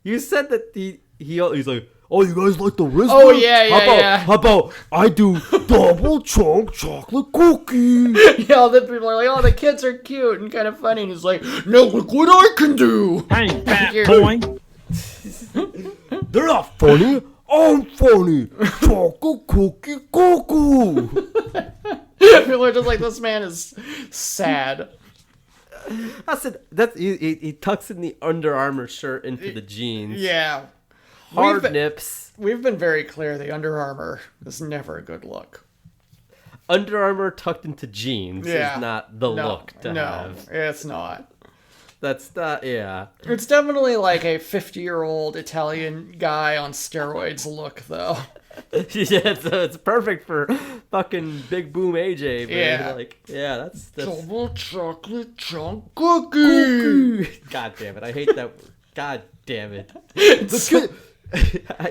You said that he's like, oh, you guys like the wrestlers? Oh yeah. How about I do double chunk chocolate cookie? Yeah, all the people are like, oh, the kids are cute and kind of funny, and he's like, no, look what I can do. Hey, fat boy. They're not funny. I'm funny. Chocolate cookie cuckoo. People are just like, this man is sad. I said he tucks in the Under Armour shirt into the jeans. Yeah. Hard nips. We've been very clear the Under Armour is never a good look. Under Armour tucked into jeans is not the look to have. No, it's not. That's not, yeah. It's definitely like a 50-year-old Italian guy on steroids look, though. Yeah, it's perfect for fucking Big Boom AJ, man. Yeah. That's double chocolate chunk cookie. God damn it, I hate that word. God damn it.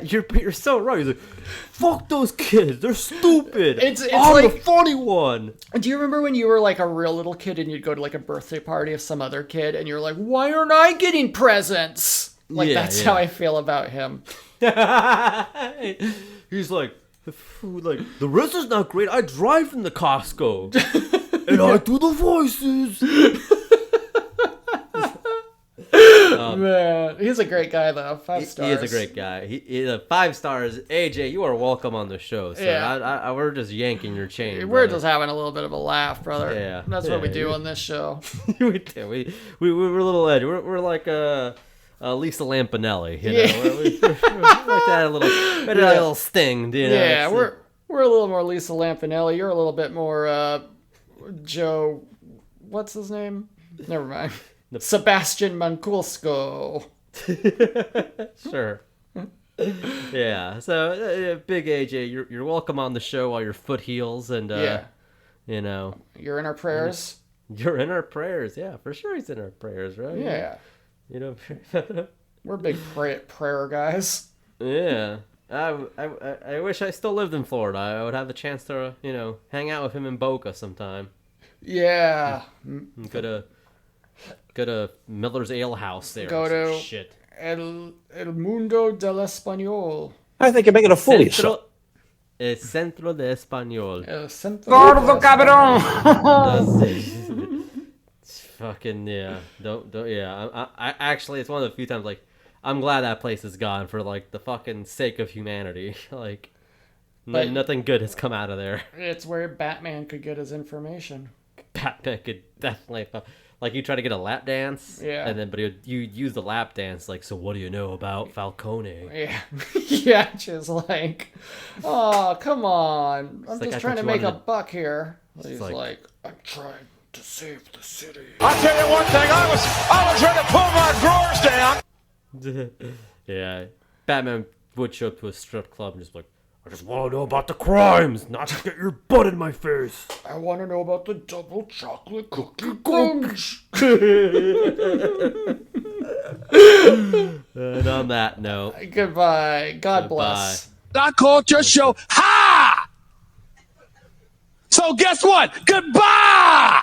You're so right. He's like, fuck those kids. They're stupid. It's I'm like the funny one. Do you remember when you were like a real little kid and you'd go to like a birthday party of some other kid and you're like, why aren't I getting presents? That's how I feel about him. He's like, the wrestler's not great. I drive from the Costco and I do the voices. Man, he's a great guy though. 5 stars. He is a great guy. He's 5 stars. AJ, you are welcome on the show. So yeah. We're just yanking your chain. We're just having a little bit of a laugh, brother. Yeah, that's what we do on this show. We do. We're a little edgy. We're like Lisa Lampanelli. You know, we're like that a little sting. You know? Yeah, we're a little more Lisa Lampanelli. You're a little bit more Joe. What's his name? Never mind. Sebastian Mankulsko. Sure. Yeah. So, Big AJ, you're welcome on the show while your foot heals, and you know, you're in our prayers. You're in our prayers. Yeah, for sure. He's in our prayers, right? Yeah. You know, we're big prayer guys. Yeah. I wish I still lived in Florida. I would have the chance to, hang out with him in Boca sometime. Yeah. Go to Miller's Ale House there. Go to shit. El Mundo del Español. I think you're making a fool of yourself. El Centro de Español. El Centro Gordo cabrón. Fucking yeah. Don't yeah. I actually, it's one of the few times I'm glad that place is gone for the fucking sake of humanity. Nothing good has come out of there. It's where Batman could get his information. Batman could definitely. You try to get a lap dance, but you use the lap dance so what do you know about Falcone? Yeah, yeah, just oh come on, I'm just trying to make a buck here. He's like, I'm trying to save the city. I'll tell you one thing, I was ready to pull my drawers down. Yeah, Batman would show up to a strip club and just I just want to know about the crimes, not to get your butt in my face. I want to know about the double chocolate cookie crunch. And on that note, goodbye. God bless. I called your show. Ha! So guess what? Goodbye!